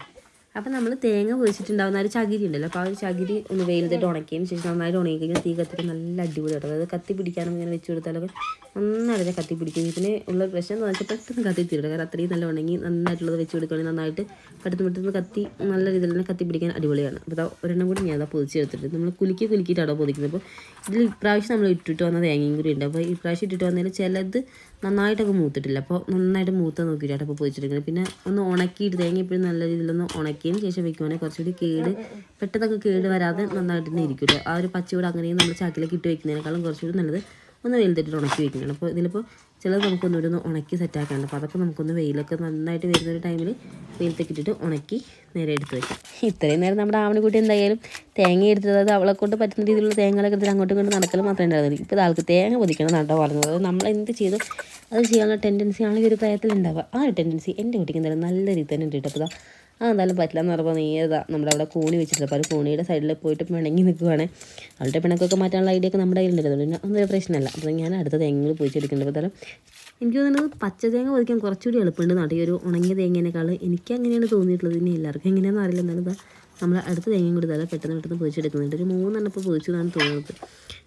അപ്പം നമ്മൾ തേങ്ങ പൊതിച്ചിട്ടുണ്ടാകുന്ന ഒരു ചകിരി ഉണ്ടല്ലോ, അപ്പോൾ ആ ഒരു ചകിരി ഒന്ന് വെയിലത്തിട്ട് ഉണക്കിയതിന് ശേഷം നന്നായിട്ട് ഉണങ്ങി കഴിഞ്ഞാൽ തീ കത്തിട്ട് നല്ല അടിപൊളി കേട്ടോ. അതായത് കത്തി പിടിക്കാനും ഇങ്ങനെ വെച്ച് കൊടുത്താലൊക്കെ നന്നായിട്ട് കത്തി പിടിക്കും. ഇതിന് ഉള്ള പ്രശ്നം എന്ന് വെച്ചാൽ പെട്ടെന്ന് കത്തി തീരും, കാരണം അത്രയും നല്ല ഉണങ്ങി നന്നായിട്ടുള്ളത് വെച്ച് കൊടുക്കുകയാണെങ്കിൽ നന്നായിട്ട് പെട്ടെന്ന് കത്തി നല്ല രീതിയിൽ തന്നെ കത്തി പിടിക്കാൻ അടിപൊളിയാണ്. അപ്പോൾ അതാ ഒരെണ്ണം കൂടി ഞാൻ അതാ പൊതിച്ചെടുത്തിട്ട് നമ്മൾ കുലുക്കിയിട്ടാണോ പൊതിക്കുന്നത്. അപ്പോൾ ഇതിൽ ഇപ്രാവശ്യം നമ്മൾ ഇട്ടിട്ട് വന്ന തേങ്ങയും കൂടി ഉണ്ട്. അപ്പോൾ ഇപ്രാവശ്യം ഇട്ടിട്ട് വന്നതിൽ ചിലത് നന്നായിട്ടൊക്കെ മൂത്തിട്ടില്ല, അപ്പോൾ നന്നായിട്ട് മൂത്ത നോക്കിയിട്ടാണ് അപ്പോൾ പൊതിച്ചെടുക്കുന്നത്. പിന്നെ ഒന്ന് ഉണക്കിയിട്ട് തേങ്ങ എപ്പോഴും നല്ല രീതിയിലൊന്ന് ഉണക്കിയതിന് ശേഷം വെക്കുവാണെങ്കിൽ കുറച്ചുകൂടി പെട്ടെന്നൊക്കെ കേട് വരാതെ നന്നായിട്ട് തന്നെ ഇരിക്കുമല്ലോ. ആ ഒരു പച്ചയോട് അങ്ങനെയും നമ്മൾ ചാക്കിലേക്ക് ഇട്ട് വെക്കുന്നതിനേക്കാളും കുറച്ചുകൂടി നല്ലത് ഒന്ന് വെയിലത്തിട്ട് ഉണക്കി വെക്കുന്നതാണ്. അപ്പോൾ ഇതിലിപ്പോൾ ചിലത് നമുക്കൊന്നുകൂടി ഒന്ന് ഉണക്കി സെറ്റാക്കാനുണ്ട്. അപ്പോൾ അതൊക്കെ നമുക്കൊന്ന് വെയിലൊക്കെ നന്നായിട്ട് വരുന്നൊരു ടൈമിൽ വെയിലത്തേക്ക് ഇട്ടിട്ട് ഉണക്കി നേരെ എടുത്ത് വയ്ക്കാം. ഇത്രയും നേരം നമ്മുടെ ആവണിക്കുട്ടി എന്തായാലും തേങ്ങ എടുത്തത് അവളെ കൊണ്ട് പറ്റുന്ന രീതിയിലുള്ള തേങ്ങകളൊക്കെ എടുത്തിട്ട് അങ്ങോട്ടും ഇങ്ങോട്ട് നടക്കൽ മാത്രമേ ഉണ്ടായിരുന്നുള്ളൂ. ഇപ്പോൾ ആൾക്ക് തേങ്ങ പൊതിക്കണം എന്നാട്ടോ പറഞ്ഞത്. അത് നമ്മൾ എന്ത് ചെയ്തു അത് ചെയ്യാനുള്ള ടെൻഡൻസി ആണ് ഈ ഒരു പ്രായത്തിലുണ്ടാവുക. ആ ഒരു ടെൻഡൻസി എൻ്റെ കുട്ടിക്ക് എന്തായാലും നല്ല രീതിയിൽ തന്നെ ഉണ്ട്. അപ്പോൾ എന്തായാലും പറ്റില്ല എന്ന് പറയുമ്പോൾ നീതാ നമ്മുടെ അവിടെ കൂണി വെച്ചിട്ടില്ല. അപ്പോൾ ഒരു കൂണിയുടെ സൈഡിൽ പോയിട്ട് പിണങ്ങി നിൽക്കുവാണ്. അവളുടെ പിണക്കൊക്കെ മാറ്റാനുള്ള ഐഡിയ ഒക്കെ നമ്മുടെ കയ്യിലുണ്ടായിരുന്നു. പിന്നെ ഒന്നും പ്രശ്നമല്ല. അപ്പോൾ ഞാൻ അടുത്ത തേങ്ങകൾ പൊതിച്ചെടുക്കുന്നുണ്ട്. അപ്പോൾ എന്തായാലും എനിക്ക് തോന്നുന്നത് പച്ച തേങ്ങ പൊതിക്കാൻ കുറച്ചുകൂടി എളുപ്പമുണ്ട് നാട്ടിൽ ഒരു ഉണങ്ങിയ തേങ്ങേനേക്കാൾ. എനിക്ക് അങ്ങനെയാണ് തോന്നിയിട്ടുള്ളത്. ഇനി എല്ലാവർക്കും എങ്ങനെയാണെന്ന് അറിയില്ല. എന്നാലും നമ്മൾ അടുത്ത തേങ്ങയും കൂടി ഇതായാലും പെട്ടെന്ന് പൊതിച്ചെടുക്കുന്നുണ്ട്. ഒരു 3 എണ്ണം ഇപ്പോൾ പൊതിച്ചതാണ് തോന്നുന്നത്.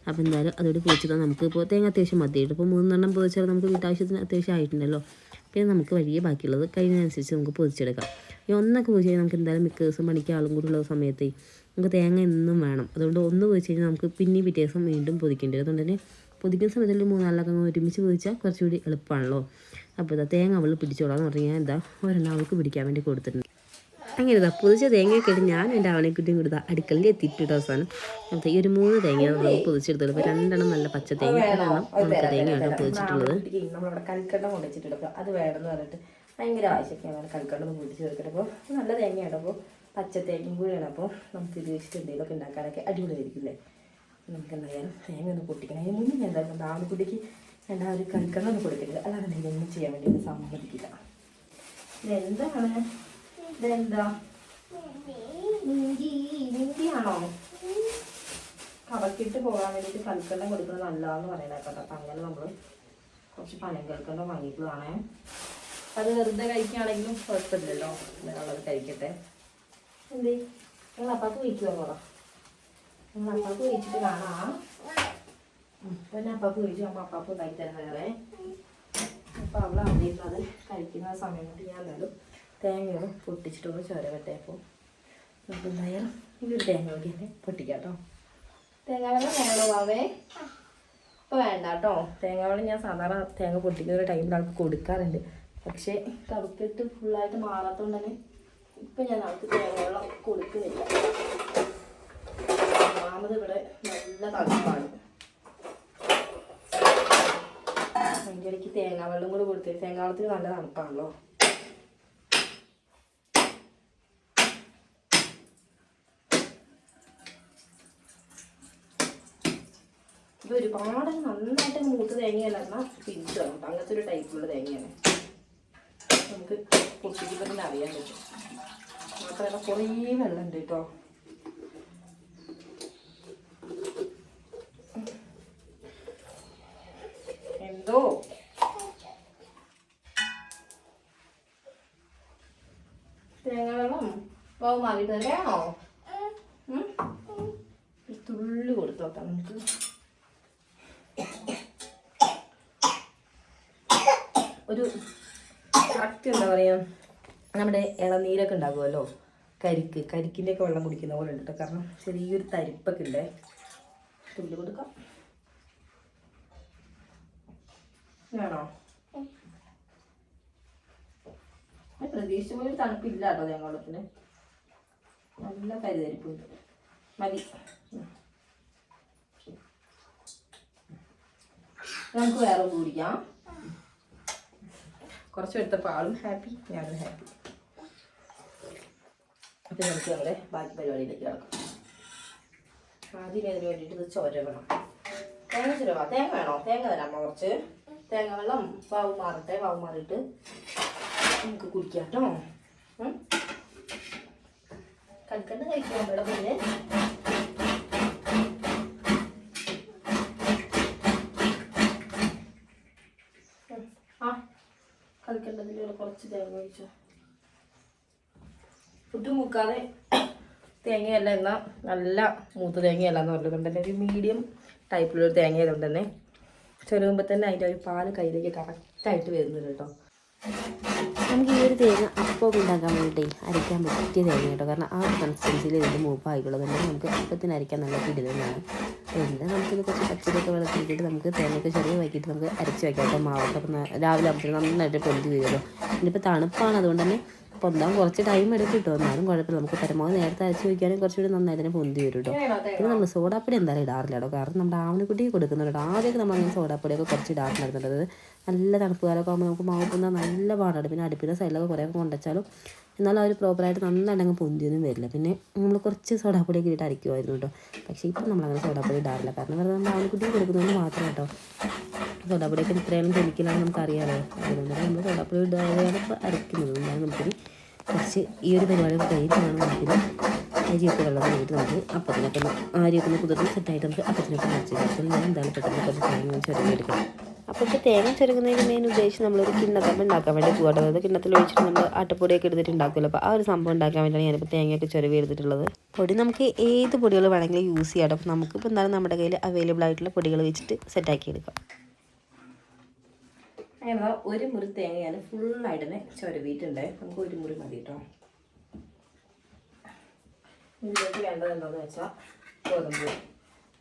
അപ്പോൾ എന്തായാലും അതോട് പൊതിച്ചതാണ് നമുക്കിപ്പോൾ തേങ്ങ അത്യാവശ്യം മതിയായിട്ട്. ഇപ്പോൾ 3 എണ്ണം പൊതിച്ചാൽ നമുക്ക് വീട്ടാവശ്യത്തിന് അത്യാവശ്യം ആയിട്ടുണ്ടല്ലോ. പിന്നെ നമുക്ക് വഴിയെ ബാക്കിയുള്ളത് കഴിഞ്ഞതിനനുസരിച്ച് നമുക്ക് പൊതിച്ചെടുക്കാം. ഈ ഒന്നൊക്കെ പൊതിച്ച് കഴിഞ്ഞാൽ നമുക്ക് എന്തായാലും മിക്ക ദിവസം പണിക്ക് ആളും കൂടി ഉള്ള സമയത്ത് നമുക്ക് തേങ്ങ എന്നും വേണം. അതുകൊണ്ട് ഒന്ന് പൊതിച്ച് കഴിഞ്ഞാൽ നമുക്ക് പിറ്റേ ദിവസം വീണ്ടും പൊതിക്കേണ്ടി വരും. അതുകൊണ്ട് തന്നെ പൊതിക്കുന്ന സമയത്തിൽ 3-4 ഒരുമിച്ച് പൊതിച്ചാൽ കുറച്ചുകൂടി എളുപ്പമാണല്ലോ. അപ്പോൾ ഇതാ തേങ്ങ അവൾ പിടിച്ചോളാന്ന് പറഞ്ഞാൽ ഞാൻ ഒരെണ്ണം അവൾക്ക് പിടിക്കാൻ വേണ്ടി കൊടുത്തിട്ടുണ്ട്. അങ്ങനെ ഇതാ പൊതിച്ച തേങ്ങയൊക്കെ ഇട്ട് ഞാനും എൻ്റെ അവനെക്കുട്ടിയും കൊടുത്താൽ അടുക്കളയിൽ എത്തിയിട്ടിട്ട് അവസാനം ഈ ഒരു 3 തേങ്ങയാണ് നമ്മൾ പൊതിച്ചെടുത്തത്. അപ്പോൾ 2 എണ്ണം നല്ല പച്ച തേങ്ങ, 1 എണ്ണം നമുക്ക് തേങ്ങയാണ് പൊതിച്ചിട്ടുള്ളത്. നമ്മളവിടെ കൽക്കണ്ടം കൊണ്ടുവച്ചിട്ടുണ്ട്. അപ്പോൾ അത് വേണമെന്ന് പറഞ്ഞിട്ട് ഭയങ്കര ആവശ്യമൊക്കെയാണ് കൽക്കണ്ടം പൊതിച്ച് ചേർക്കട്ടെ. അപ്പോൾ നല്ല തേങ്ങയാണ്. അപ്പോൾ പച്ച തേങ്ങയും കൂടിയാണ്. അപ്പോൾ നമുക്ക് ഇത് വെച്ചിട്ട് എന്തെങ്കിലുമൊക്കെ ഉണ്ടാക്കാനൊക്കെ അടിപൊളിയായിരിക്കില്ലേ. നമുക്ക് എന്തായാലും തേങ്ങ ഒന്ന് പൊട്ടിക്കണം. അതിന് മുന്നേ ഞാൻ എന്തായാലും ആവണിക്കുട്ടിക്ക് എന്താ ഒരു കൽക്കണ്ടം ഒന്ന് കൊടുക്കരുത്, അല്ലാതെ എന്തെങ്കിലും ചെയ്യാൻ വേണ്ടി സമ്മതിക്കില്ല. ഇതെന്താണ്? ഇതെന്താ ഇഞ്ചിയാണോ? കവക്കിട്ട് പോകാൻ വേണ്ടിയിട്ട് കൽക്കണ്ടം കൊടുക്കുന്നത് നല്ലതാണെന്ന് പറയണേട്ടോ. അപ്പം അങ്ങനെ നമ്മൾ കുറച്ച് പനം കൽക്കണ്ടം വാങ്ങിയിട്ടുള്ളതാണേ. അത് വെറുതെ കഴിക്കുകയാണെങ്കിലും കുഴപ്പമില്ലല്ലോ, ഞങ്ങളത് കഴിക്കട്ടെ. എന്തേ നിങ്ങൾ അപ്പാക്ക് കഴിക്കുമോ? നിങ്ങൾ അപ്പാക്ക് കഴിച്ചിട്ട് കാണാം. പിന്നെ അപ്പാക്ക് കഴിച്ചു അമ്മ അപ്പാക്ക് ഉണ്ടാക്കി തരാൻ വേറെ. അപ്പോൾ അവൾ അവിടെ അത് കഴിക്കുന്ന സമയം കൊണ്ട് ഞാൻ എന്തായാലും തേങ്ങയോട് പൊട്ടിച്ചിട്ടൊന്ന് ചോരവട്ടെ. അപ്പോൾ നമുക്ക് എന്തായാലും ഈ ഒരു തേങ്ങ കൂടി തന്നെ പൊട്ടിക്കാം കേട്ടോ. തേങ്ങാവെള്ളം വേണോ വാവേ? ഇപ്പോൾ വേണ്ട കേട്ടോ. തേങ്ങാവെള്ളം ഞാൻ സാധാരണ തേങ്ങ പൊട്ടിക്കുന്ന ഒരു ടൈമിൽ ആൾക്ക് കൊടുക്കാറുണ്ട്. പക്ഷേ കറുത്തിട്ട് ഫുള്ളായിട്ട് മാറാത്തതുകൊണ്ട് തന്നെ ഇപ്പം ഞാൻ ആൾക്ക് തേങ്ങാവെള്ളം കൊടുക്കുന്നില്ല. ഒന്നാമത് ഇവിടെ നല്ല തണുപ്പാണ്. അതിൻ്റെ ഇടയ്ക്ക് തേങ്ങാവെള്ളം കൂടി കൊടുത്തിട്ട് തേങ്ങാവെള്ളത്തിന് നല്ല തണുപ്പാണല്ലോ. ഇത് ഒരുപാട് നന്നായിട്ട് മൂത്ത് തേങ്ങയല്ല, എന്നാൽ പിടിച്ചു വേണം. അങ്ങനത്തെ ഒരു ടൈപ്പുള്ള തേങ്ങയാണ്. നമുക്ക് പൊട്ടിക്കുമ്പോൾ തന്നെ അറിയാൻ പറ്റും. മാത്രമല്ല കുറേ വെള്ളമുണ്ട് കേട്ടോ. എന്തോ തേങ്ങ വെള്ളം പാവ് മാറിയിട്ട് തന്നെയാണോ? തുള്ളി കൊടുത്തു നോക്കാം നമുക്ക്. ഒരു കറക്റ്റ് എന്താ പറയുക, നമ്മുടെ ഇളനീരൊക്കെ ഉണ്ടാകുമല്ലോ, കരിക്കിൻ്റെയൊക്കെ വെള്ളം കുടിക്കുന്ന പോലെ ഉണ്ട് കേട്ടോ. കാരണം ചെറിയൊരു തരിപ്പൊക്കെ ഉണ്ടേ. തുള്ളി കൊടുക്കാം. വേണോ? പ്രതീക്ഷിച്ച പോലെ ഒരു തണുപ്പില്ല കേട്ടോ തേങ്ങാവെള്ളത്തിന്. നല്ല കരിതരിപ്പുണ്ട്. മതി. നമുക്ക് വേറെ ഒന്ന് കുടിക്കാം. കുറച്ച് എടുത്തപ്പോൾ ആളും ഹാപ്പി, ഞാനും ഹാപ്പി. അപ്പം നമുക്ക് നമ്മുടെ ബാക്കി പരിപാടിയിലേക്ക് കിടക്കാം. ആദ്യം അതിന് വേണ്ടിയിട്ട് ഇത് ചോരവണം. തേങ്ങ ചുരവാ. തേങ്ങ വേണോ? തേങ്ങ തരാം കുറച്ച്. തേങ്ങ വെള്ളം വാവ് മാറട്ടെ. വാവ് മാറിയിട്ട് നമുക്ക് കുടിക്കാം കേട്ടോ. കൽക്കണ്ട കഴിക്കാൻ ഇവിടെ പിന്നെ കൽക്കണ്ടതിൽ കുറച്ച് തേങ്ങ ഒഴിച്ചോ. ഫുഡ് മുക്കാതെ തേങ്ങയല്ല എന്നാൽ നല്ല മൂത്ത തേങ്ങയല്ല എന്ന് പറഞ്ഞതുകൊണ്ട് തന്നെ ഒരു മീഡിയം ടൈപ്പിലൊരു തേങ്ങ ആയതുകൊണ്ട് തന്നെ ചെറുകുമ്പോൾ തന്നെ അതിൻ്റെ ഒരു പാല് കയ്യിലേക്ക് കറക്റ്റായിട്ട് വരുന്നുണ്ട് കേട്ടോ. നമുക്ക് ഈ ഒരു തേങ്ങ അപ്പം ഉണ്ടാക്കാൻ വേണ്ടിയിട്ട് അരയ്ക്കാൻ പറ്റിയ തേങ്ങ കേട്ടോ. കാരണം ആ ഒരു കൺസിസ്റ്റൻസിയിൽ ഇതിൻ്റെ മൂപ്പായിട്ടുള്ളത് തന്നെ നമുക്ക് അപ്പത്തിന് അരയ്ക്കാൻ നല്ല കിടലാണ്. പിന്നെ നമുക്കിത് കുറച്ച് പച്ചരിയൊക്കെ വെള്ളത്തിലിട്ടിട്ട് നമുക്ക് തേങ്ങയൊക്കെ ചെറിയ വൈകിട്ട് നമുക്ക് അരച്ച് വയ്ക്കാം കേട്ടോ. മാവൊക്കെ അപ്പം രാവിലെ ആകുമ്പോഴത്തേക്കും നന്നായിട്ട് പൊന്തി വരുമല്ലോ. ഇനിയിപ്പോൾ തണുപ്പാണ്, അതുകൊണ്ട് തന്നെ പൊന്താൻ കുറച്ച് ടൈം എടുക്കും കിട്ടും. എന്നാലും കുഴപ്പമില്ല, നമുക്ക് പരമാവധി നേരത്തെ അരച്ച് വയ്ക്കാനും കുറച്ചുകൂടി നന്നായി തന്നെ പൊന്തി വരും കേട്ടോ. പിന്നെ നമ്മൾ സോഡാപ്പൊടി എന്തായാലും ഇടാറില്ല കേട്ടോ. കാരണം നമ്മുടെ ആവണിക്കുട്ടിക്ക് കൊടുക്കുന്നുണ്ട്. ആദ്യമൊക്കെ നമ്മളങ്ങനെ സോഡാപ്പൊടിയൊക്കെ കുറച്ച് ഇടാറുണ്ടായിരുന്നുണ്ട്. നല്ല തണുപ്പ് കാലമൊക്കെ ആകുമ്പോൾ നമുക്ക് മാവ് പൊന്താൻ നല്ല പാടാണ്. പിന്നെ അടുപ്പിൻ്റെ സൈഡിലൊക്കെ കുറേ കൊണ്ടുവച്ചാലും എന്നാലും അവർ പ്രോപ്പറായിട്ട് നന്നായിട്ടങ്ങ് പൊന്തിയൊന്നും വരില്ല. പിന്നെ നമ്മൾ കുറച്ച് സോഡാപ്പൊടിയൊക്കെ ഇട്ട് അരയ്ക്കുമായിരുന്നു കേട്ടോ. പക്ഷേ ഇപ്പം നമ്മളങ്ങനെ സോഡാപ്പൊടി ഇടാറില്ല. കാരണം വെറുതെ നമ്മൾ ആവണിക്കുട്ടിക്ക് കൊടുക്കുന്നതുകൊണ്ട് മാത്രം കേട്ടോ. സോഡാപ്പൊടിയൊക്കെ ഇത്രയും കെമിക്കലാണ് നമുക്കറിയാമല്ലോ. അതുകൊണ്ട് നമ്മൾ സോഡാപ്പൊടി ഇടാതെയാണ് ഇപ്പോൾ അരയ്ക്കുന്നത്. എന്നാലും നമുക്കിനി കുറച്ച് ഈ ഒരു പരിപാടിയൊക്കെ കഴിഞ്ഞിട്ടാണ് നമുക്കിത് അരിയൊക്കെ വെള്ളം കഴിഞ്ഞിട്ട് നമുക്ക് അപ്പത്തിനൊക്കെ അരിയൊക്കെ ഒന്ന് കുതിർന്ന് സെറ്റായിട്ട് നമുക്ക് അപ്പത്തിനൊക്കെ അരച്ച് വെച്ചാൽ ഞാൻ എന്തായാലും പെട്ടെന്ന് കുറച്ച് തേങ്ങ ചുരങ്ങിയെടുക്കണം. അപ്പോഴത്തെ തേങ്ങ ചുരങ്ങുന്നതിന് മെയിൻ ഉദ്ദേശം നമ്മളൊരു കിണ്ണത്തപ്പം ഉണ്ടാക്കാൻ വേണ്ടി പോകട്ടെ. അതായത് കിണ്ണത്തിൽ ഒഴിച്ചിട്ട് നമ്മൾ ആട്ടപ്പൊടിയൊക്കെ എടുത്തിട്ട് ഉണ്ടാക്കുമല്ലോ. അപ്പോൾ ആ ഒരു സംഭവം ഉണ്ടാക്കാൻ വേണ്ടിയാണ് ഞാനിപ്പോൾ തേങ്ങയൊക്കെ ചുരവി എടുത്തിട്ടുള്ളത്. പൊടി നമുക്ക് ഏത് പൊടികൾ വേണമെങ്കിലും യൂസ് ചെയ്യാം. അപ്പോൾ നമുക്കിപ്പോൾ എന്താണ് നമ്മുടെ കയ്യിൽ അവൈലബിൾ ആയിട്ടുള്ള പൊടികൾ വെച്ചിട്ട് സെറ്റാക്കി എടുക്കാം. അങ്ങനെ ഒരു മുറി തേങ്ങ ഞാൻ ഫുള്ളായിട്ട് തന്നെ ചുരവിയിട്ടുണ്ട്. നമുക്ക് ഒരു മുറി മതി കേട്ടോ. ഇതിലേക്ക് വേണ്ടത് എന്താണെന്ന് വെച്ചാൽ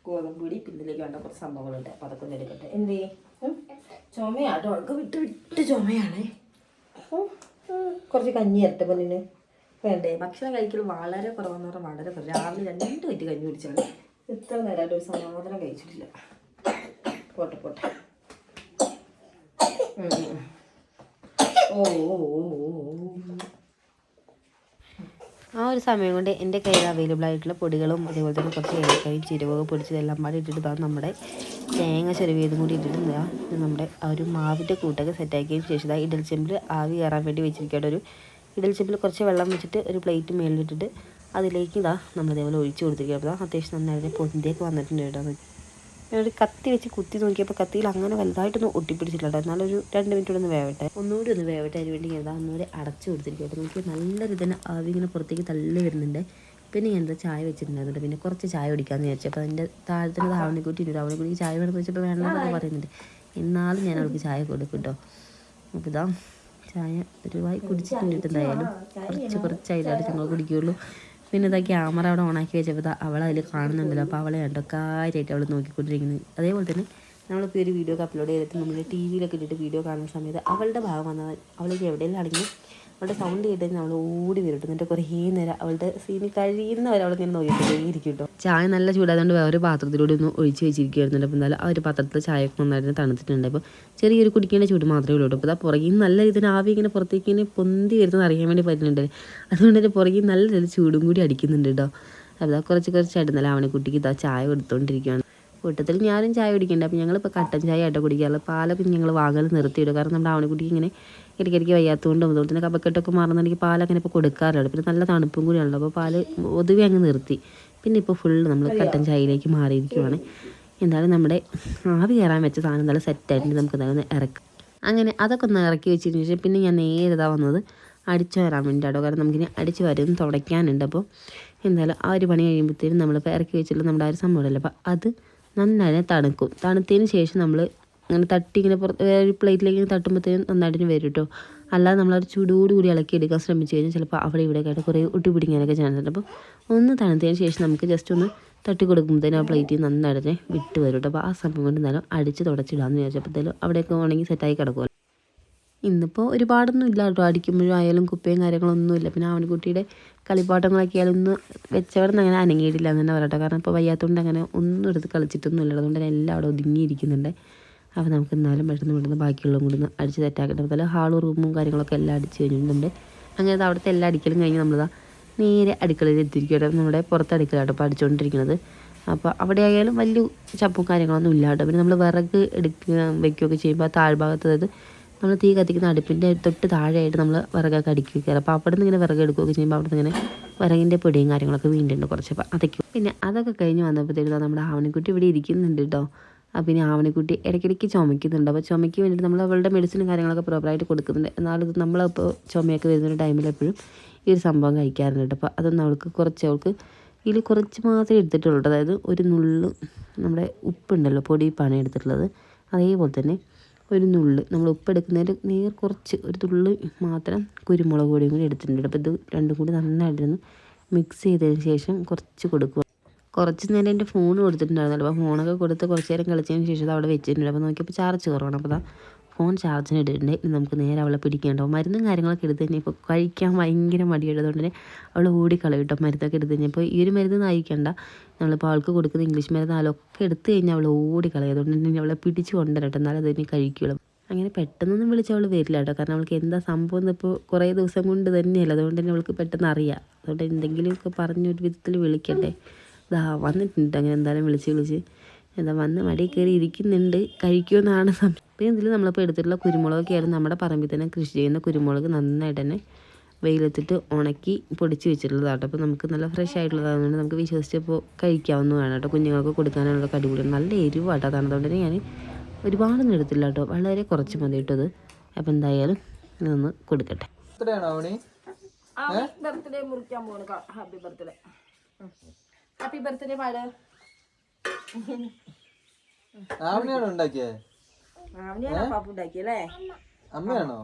ഗോതമ്പ് പൊടി. പിന്നെ ഇതിലേക്ക് വേണ്ട കുറച്ച് സംഭവങ്ങളുണ്ട്. അപ്പോൾ അതൊക്കെ ഒന്ന് എടുക്കട്ടെ. എന്ത് ചെയ്യും? ചുമയാട്ടോ, അവൾക്ക് വിട്ട് ചുമയാണേ. കുറച്ച് കഞ്ഞി ഇരട്ട പൊന്നിന് വേണ്ടേ? ഭക്ഷണം കഴിക്കൽ വളരെ കുറവെന്ന് പറഞ്ഞാൽ വളരെ കുറവ്. രാവിലെ 2 വറ്റി കഞ്ഞി കുടിച്ചാണ്. ഇത്ര നേരമായിട്ട് ഒരു സമാധാനം കഴിച്ചിട്ടില്ല. പോട്ടെ. ആ ഒരു സമയം കൊണ്ട് എൻ്റെ കയ്യിൽ അവൈലബിൾ ആയിട്ടുള്ള പൊടികളും അതേപോലെ തന്നെ കുറച്ച് ഏലക്കായും ജീരകമൊക്കെ പൊടിച്ചതെല്ലാം പാടി ഇട്ടിട്ട് നമ്മുടെ തേങ്ങ ചെറുവിയതും കൂടി ഇട്ടിട്ട് നമ്മുടെ ആ ഒരു മാവിൻ്റെ കൂട്ടൊക്കെ സെറ്റാക്കിയതിന് ശേഷം ഇഡൽ ചെമ്പിൽ ആവി കയറാൻ വേണ്ടി വെച്ചിരിക്കേണ്ട ഒരു ഇഡൽ ചെമ്പിൽ കുറച്ച് വെള്ളം വെച്ചിട്ട് ഒരു പ്ലേറ്റ് മേളിലിട്ടിട്ട് അതിലേക്ക് നമ്മളിതേപോലെ ഒഴിച്ച് കൊടുത്തിരിക്കുക. അപ്പോൾ അത്യാവശ്യം നന്നായിട്ട് പൊന്തിയൊക്കെ വന്നിട്ടുണ്ട് കേട്ടോ. ഞാനൊരു കത്തി വെച്ച് കുത്തി നോക്കിയപ്പോൾ കത്തിയിൽ അങ്ങനെ വലുതായിട്ടൊന്നും ഒട്ടിപ്പിടിച്ചിട്ടില്ല. എന്നാലൊരു 2 മിനിറ്റ് ഒന്ന് വേവട്ടെ. ഒന്നുകൂടി ഒന്ന് വേവട്ടെ. അതിന് വേണ്ടി ഞാൻ ഒന്നുകൂടി അടച്ച് കൊടുത്തിരിക്കട്ടെ. നമുക്ക് നല്ലൊരു ഇതിന് ആവി ഇങ്ങനെ പുറത്തേക്ക് തള്ളി വരുന്നുണ്ട്. പിന്നെ ഞാനെന്താ ചായ വെച്ചിട്ടുണ്ടായിരുന്നുണ്ട്. പിന്നെ കുറച്ച് ചായ കുടിക്കാമെന്ന് വിചാരിച്ചു. അപ്പോൾ അതിൻ്റെ താഴത്തിന് ആവണിക്കുട്ടിയുണ്ട്. ആവണിക്കുട്ടിക്ക് ചായ വേണമെന്ന് വെച്ചപ്പോൾ വേണമെന്നൊക്കെ പറയുന്നുണ്ട്. എന്നാലും ഞാൻ അവൾക്ക് ചായ കൊടുക്കും കേട്ടോ. അപ്പോൾ ഇതാ ചായ ഒരു വായി കുടിച്ചിട്ടുണ്ട്. എന്തായാലും കുറച്ചായിട്ടാണ് ഞങ്ങൾ കുടിക്കുകയുള്ളൂ. പിന്നെ ഇതാ ക്യാമറ അവിടെ ഓണാക്കി വെച്ചപ്പോൾ അവളതിൽ കാണുന്നുണ്ടല്ലോ. അപ്പോൾ അവളെ കണ്ടോ കാര്യമായിട്ട് അവൾ നോക്കിക്കൊണ്ടിരിക്കുന്നത്. അതേപോലെ തന്നെ നമ്മളിപ്പോൾ ഒരു വീഡിയോ ഒക്കെ അപ്ലോഡ് ചെയ്തിട്ട് നമ്മൾ TV-യിലൊക്കെ ഇട്ടിട്ട് വീഡിയോ കാണുന്ന സമയത്ത് അവളുടെ ഭാഗം വന്നാൽ അവൾക്ക് എവിടെയെങ്കിലാണെങ്കിലും അവളുടെ സൗണ്ട് കേട്ട് നമ്മൾ ഓടി വരും. എന്നിട്ട് കുറേ നേരം അവളുടെ സീന് കഴിയുന്നവരെ അവളിങ്ങനെ നോക്കിക്കൊണ്ടേയിരിക്കും കേട്ടോ. ചായ നല്ല ചൂടായതുകൊണ്ട് വേറെ പാത്രത്തിലൂടെ ഒന്ന് ഒഴിച്ച് വെച്ചിരിക്കുകയായിരുന്നുണ്ട്. അപ്പോൾ എന്തായാലും ആ ഒരു പാത്രത്തിൽ ചായയൊക്കെ നന്നായിട്ട് തണുത്തിട്ടുണ്ട്. അപ്പോൾ ചെറിയൊരു കുടിക്കേണ്ട ചൂട് മാത്രമേ ഉള്ളൂ. അപ്പോൾ പുറകിൽ നല്ല ഇതിന് ആവി ഇങ്ങനെ പുറത്തേക്ക് ഇങ്ങനെ പൊന്തി വരുന്നത് അറിയാൻ വേണ്ടി പറ്റുന്നുണ്ട്. അതുകൊണ്ട് തന്നെ പുറകിൽ നല്ല രീതിയിൽ ചൂടും കൂടി അടിക്കുന്നുണ്ട് കേട്ടോ. അപ്പോൾ കുറച്ചായിട്ട് നല്ല ആവണിക്കുട്ടിക്ക് ചായ കൊടുത്തുകൊണ്ടിരിക്കുകയാണ്. കൂട്ടത്തിൽ ഞാനും ചായ കുടിക്കുന്നുണ്ട്. അപ്പോൾ ഞങ്ങളിപ്പോൾ കട്ടൻ ചായ ആയിട്ട് കുടിക്കാറുള്ളത്. പാലൊക്കെ ഞങ്ങൾ വാങ്ങൽ നിർത്തിയിടും. കാരണം നമ്മുടെ ആവണിക്കുട്ടിക്ക് ഇങ്ങനെ ഇടയ്ക്കിടയ്ക്ക് വയ്യാത്തതുകൊണ്ടും അതുപോലെ തന്നെ കഫക്കെട്ടൊക്കെ മാറുന്നുണ്ടെങ്കിൽ പാലങ്ങനെ ഇപ്പോൾ കൊടുക്കാറുണ്ട്. പിന്നെ നല്ല തണുപ്പും കൂടിയാണല്ലോ. അപ്പോൾ പാല് ഒതുവി അങ്ങ് നിർത്തി. പിന്നെ ഇപ്പോൾ ഫുള്ള് നമ്മൾ കട്ടൻ ചായയിലേക്ക് മാറിയിരിക്കുവാണ്. എന്തായാലും നമ്മുടെ ആവി കയറാൻ വെച്ച സാധനം എന്തായാലും സെറ്റായിട്ട് നമുക്ക് എന്തായാലും ഇറക്കാം. അങ്ങനെ അതൊക്കെ ഒന്ന് ഇറക്കി വെച്ചതിന് ശേഷം പിന്നെ ഞാൻ നേരിതാ വന്നത് അടിച്ചു വരാൻ വേണ്ടിയിട്ടോ. കാരണം നമുക്കിനി അടിച്ച് വരും തുടയ്ക്കാനുണ്ട്. അപ്പോൾ എന്തായാലും ആ ഒരു പണി കഴിയുമ്പോഴത്തേനും നമ്മളിപ്പോൾ ഇറക്കി വെച്ചിട്ടുള്ള നമ്മുടെ ആ ഒരു സംഭവമല്ലോ. അപ്പോൾ അത് നന്നായി തണുക്കും. തണുത്തതിന് ശേഷം നമ്മൾ അങ്ങനെ തട്ടി ഇങ്ങനെ ഒരു പ്ലേറ്റിലേക്ക് തട്ടുമ്പോഴത്തേനും നന്നായിട്ട് വരും കേട്ടോ. അല്ലാതെ നമ്മളൊരു ചൂടോടുകൂടി ഇളക്കി എടുക്കാൻ ശ്രമിച്ചു കഴിഞ്ഞാൽ ചിലപ്പോൾ അവിടെ ഇവിടെയൊക്കെ ആയിട്ട് കുറേ ഒട്ടിപ്പിടിക്കാനൊക്കെ ചാൻസ് ഉണ്ട്. അപ്പോൾ ഒന്ന് തണുത്തതിന് ശേഷം നമുക്ക് ജസ്റ്റ് ഒന്ന് തട്ടി കൊടുക്കുമ്പോഴത്തേനും ആ പ്ലേറ്റിൽ നന്നായിട്ട് വിട്ട് വരും കേട്ടോ. അപ്പോൾ ആ സമയം കൊണ്ട് എന്തായാലും അടിച്ച് തുടച്ചിടാമെന്ന് വിചാരിച്ചപ്പോഴത്തേലും അവിടെയൊക്കെ ഉണങ്ങി സെറ്റായി കിടക്കുമല്ലോ. ഇന്നിപ്പോൾ ഒരുപാടൊന്നും ഇല്ല കേട്ടോ. അടിക്കുമ്പോഴും ആയാലും കുപ്പയും കാര്യങ്ങളൊന്നുമില്ല. പിന്നെ ആവണിക്കുട്ടിയുടെ കളിപ്പാട്ടങ്ങളൊക്കെ ആയാലും ഒന്ന് വെച്ചവിടെ നിന്ന് അങ്ങനെ അനങ്ങിയിട്ടില്ല എന്ന് തന്നെ പറയട്ടെ. കാരണം ഇപ്പോൾ വയ്യാത്തതുകൊണ്ട് അങ്ങനെ ഒന്നും എടുത്ത് കളിച്ചിട്ടൊന്നും ഇല്ല. അതുകൊണ്ട് തന്നെ എല്ലാം അവിടെ ഒതുങ്ങിയിരിക്കുന്നുണ്ട്. അപ്പോൾ നമുക്ക് എന്നാലും പെട്ടെന്ന് ബാക്കിയുള്ളതും കൂടി ഒന്ന് അടിച്ച് സെറ്റാക്കട്ടെ. അതുപോലെ ഹാളും റൂമും കാര്യങ്ങളൊക്കെ എല്ലാം അടിച്ച് കഴിഞ്ഞിട്ടുണ്ട്. അങ്ങനെ അവിടുത്തെ എല്ലാ അടിക്കലും കഴിഞ്ഞ് നമ്മളിതാ നേരെ അടുക്കളയിൽ എത്തിയിരിക്കട്ടെ. നമ്മുടെ പുറത്ത് അടുക്കളയാട്ടോ ഇപ്പോൾ അടിച്ചുകൊണ്ടിരിക്കുന്നത്. അപ്പോൾ അവിടെ ആയാലും വലിയ ചപ്പും കാര്യങ്ങളൊന്നും ഇല്ല കേട്ടോ. പിന്നെ നമ്മൾ വിറക് വയ്ക്കുകയൊക്കെ ചെയ്യുമ്പോൾ താഴ്ഭാഗത്ത്, അതായത് നമ്മൾ തീ കത്തിക്കുന്ന അടുപ്പിൻ്റെ തൊട്ട് താഴെയായിട്ട് നമ്മൾ വിറകൊക്കെ അടുക്കി വയ്ക്കാറ്. അപ്പോൾ അവിടെ നിന്ന് ഇങ്ങനെ വിറക് എടുക്കുകയൊക്കെ ചെയ്യുമ്പോൾ അവിടെ നിന്ന് ഇങ്ങനെ വിറകിൻ്റെ പൊടിയും കാര്യങ്ങളൊക്കെ വീണ്ടുണ്ട് കുറച്ച്. അപ്പോൾ അതൊക്കെ പിന്നെ അതൊക്കെ കഴിഞ്ഞ് വന്നപ്പോഴത്തേക്കും നമ്മുടെ ആവണിക്കുട്ടി ഇവിടെ ഇരിക്കുന്നുണ്ട് കേട്ടോ. പിന്നെ ആവണിക്കുട്ടി ഇടയ്ക്കിടയ്ക്ക് ചുമയ്ക്കുന്നുണ്ട്. അപ്പോൾ ചുമയ്ക്ക് വേണ്ടിയിട്ട് നമ്മൾ അവളുടെ മെഡിസിനും കാര്യങ്ങളൊക്കെ പ്രോപ്പറായിട്ട് കൊടുക്കുന്നുണ്ട്. എന്നാലും നമ്മളിപ്പോൾ ചുമയൊക്കെ വരുന്നൊരു ടൈമിൽ എപ്പോഴും ഈ ഒരു സംഭവം കഴിക്കാറുണ്ട് കേട്ടോ. അപ്പോൾ അതൊന്നും അവൾക്ക് ഇതിൽ കുറച്ച് മാത്രമേ എടുത്തിട്ടുള്ളൂ കേട്ടോ. അതായത് ഒരു നുള്ള് നമ്മുടെ ഉപ്പുണ്ടല്ലോ, പൊടിയിപ്പാണ് എടുത്തിട്ടുള്ളത്. അതേപോലെ തന്നെ ഒരു നുള്ള് നമ്മൾ ഉപ്പ് എടുക്കുന്നതിൽ കുറച്ച് ഒരു തുള്ളി മാത്രം കുരുമുളക് പൊടിയും കൂടി എടുത്തിട്ടുണ്ട്. അപ്പോൾ ഇത് രണ്ടും കൂടി നന്നായിട്ടൊന്ന് മിക്സ് ചെയ്തതിന് ശേഷം കുറച്ച് കൊടുക്കുക. കുറച്ച് നേരം എൻ്റെ ഫോൺ കൊടുത്തിട്ടുണ്ടായിരുന്നല്ലോ. അപ്പോൾ ഫോണൊക്കെ കൊടുത്ത് കുറച്ച് നേരം കളിച്ചതിന് ശേഷം അത് അവിടെ വെച്ചിട്ടുണ്ട്. അപ്പോൾ നോക്കിയപ്പോൾ ചാർജ് കുറവാണ്. അപ്പോൾ ഫോൺ ചാർജിന് ഇട്ടിട്ടുണ്ട്. ഇനി നമുക്ക് നേരെ അവളെ പിടിക്കേണ്ടാവും. മരുന്നും കാര്യങ്ങളൊക്കെ എടുത്ത് കഴിഞ്ഞാൽ ഇപ്പോൾ കഴിക്കാൻ ഭയങ്കര മടിയുള്ളതുകൊണ്ട് തന്നെ അവൾ ഓടിക്കളയും കേട്ടോ. മരുന്നൊക്കെ എടുത്ത് കഴിഞ്ഞാൽ ഇപ്പോൾ ഈ ഒരു മരുന്ന് നയിക്കണ്ട, നമ്മളിപ്പോൾ അവൾക്ക് കൊടുക്കുന്ന ഇംഗ്ലീഷ് മരുന്ന് അതൊക്കെ എടുത്ത് കഴിഞ്ഞാൽ അവൾ ഓടിക്കളയും. അതുകൊണ്ട് തന്നെ അവളെ പിടിച്ച് കൊണ്ടുവരട്ടെ, എന്നാലും അതിന് കഴിക്കുള്ളൂ. അങ്ങനെ പെട്ടെന്നൊന്നും വിളിച്ച് അവൾ വരില്ല കേട്ടോ. കാരണം അവൾക്ക് എന്താ സംഭവം എന്നിപ്പോൾ കുറേ ദിവസം കൊണ്ട് തന്നെയല്ല, അതുകൊണ്ട് തന്നെ അവൾക്ക് പെട്ടെന്ന് അറിയാം. അതുകൊണ്ട് എന്തെങ്കിലുമൊക്കെ പറഞ്ഞൊരു വിധത്തിൽ വിളിക്കട്ടെ. ഇതാ വന്നിട്ടുണ്ട്. അങ്ങനെ എന്തായാലും വിളിച്ച് എന്താ വന്ന് മടിയിൽ കയറി ഇരിക്കുന്നുണ്ട്. കഴിക്കുമെന്നാണ് സംശയം. പിന്നെ ഇതിൽ നമ്മളിപ്പോൾ എടുത്തിട്ടുള്ള കുരുമുളകൊക്കെയായിരുന്നു നമ്മുടെ പറമ്പിൽ തന്നെ കൃഷി ചെയ്യുന്ന കുരുമുളക്. നന്നായിട്ട് തന്നെ വെയിലത്തിട്ട് ഉണക്കി പൊടിച്ച് വെച്ചിട്ടുള്ളതാട്ടോ. അപ്പോൾ നമുക്ക് നല്ല ഫ്രഷ് ആയിട്ടുള്ളതായതുകൊണ്ട് നമുക്ക് വിശ്വസിച്ചപ്പോൾ കഴിക്കാവുന്നതാണ് കേട്ടോ. കുഞ്ഞുങ്ങൾക്ക് കൊടുക്കാനുള്ള കടിപൊളി നല്ല എരിവാട്ടോ. അതുകൊണ്ട് തന്നെ ഞാൻ ഒരുപാടൊന്നും എടുത്തില്ല കേട്ടോ, വളരെ കുറച്ച് മതി ഇട്ടത്. അപ്പോൾ എന്തായാലും ഇതൊന്ന് കൊടുക്കട്ടെ. ബർത്ത്ഡേ മുറിക്കാൻ പോണ ഹാപ്പി ബർത്ത്ഡേ. ഹാപ്പി ബർത്ത്ഡേ പാട്. ആവണിയാണോ ഉണ്ടാക്കിയേ? പാപ്പ ഉണ്ടാക്കിയല്ലേ? അമ്മയാണോ?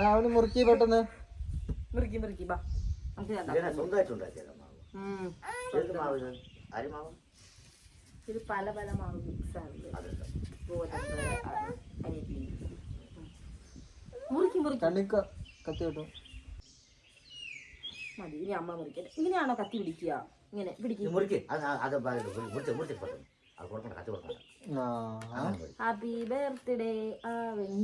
ആവണി മുറുക്കി പെട്ടെന്ന് മുറുക്കി ബാ. ഇത് പല മാവ് മിക്സ് ആണ്. മുറുക്കി കത്തി കേട്ടോ മതി. ഇനി അമ്മ മുറിക്കട്ടെ. ഇങ്ങനെയാണോ കത്തി പിടിക്കുക? ഇങ്ങനെ പിടിക്കും. Happy birthday Avani.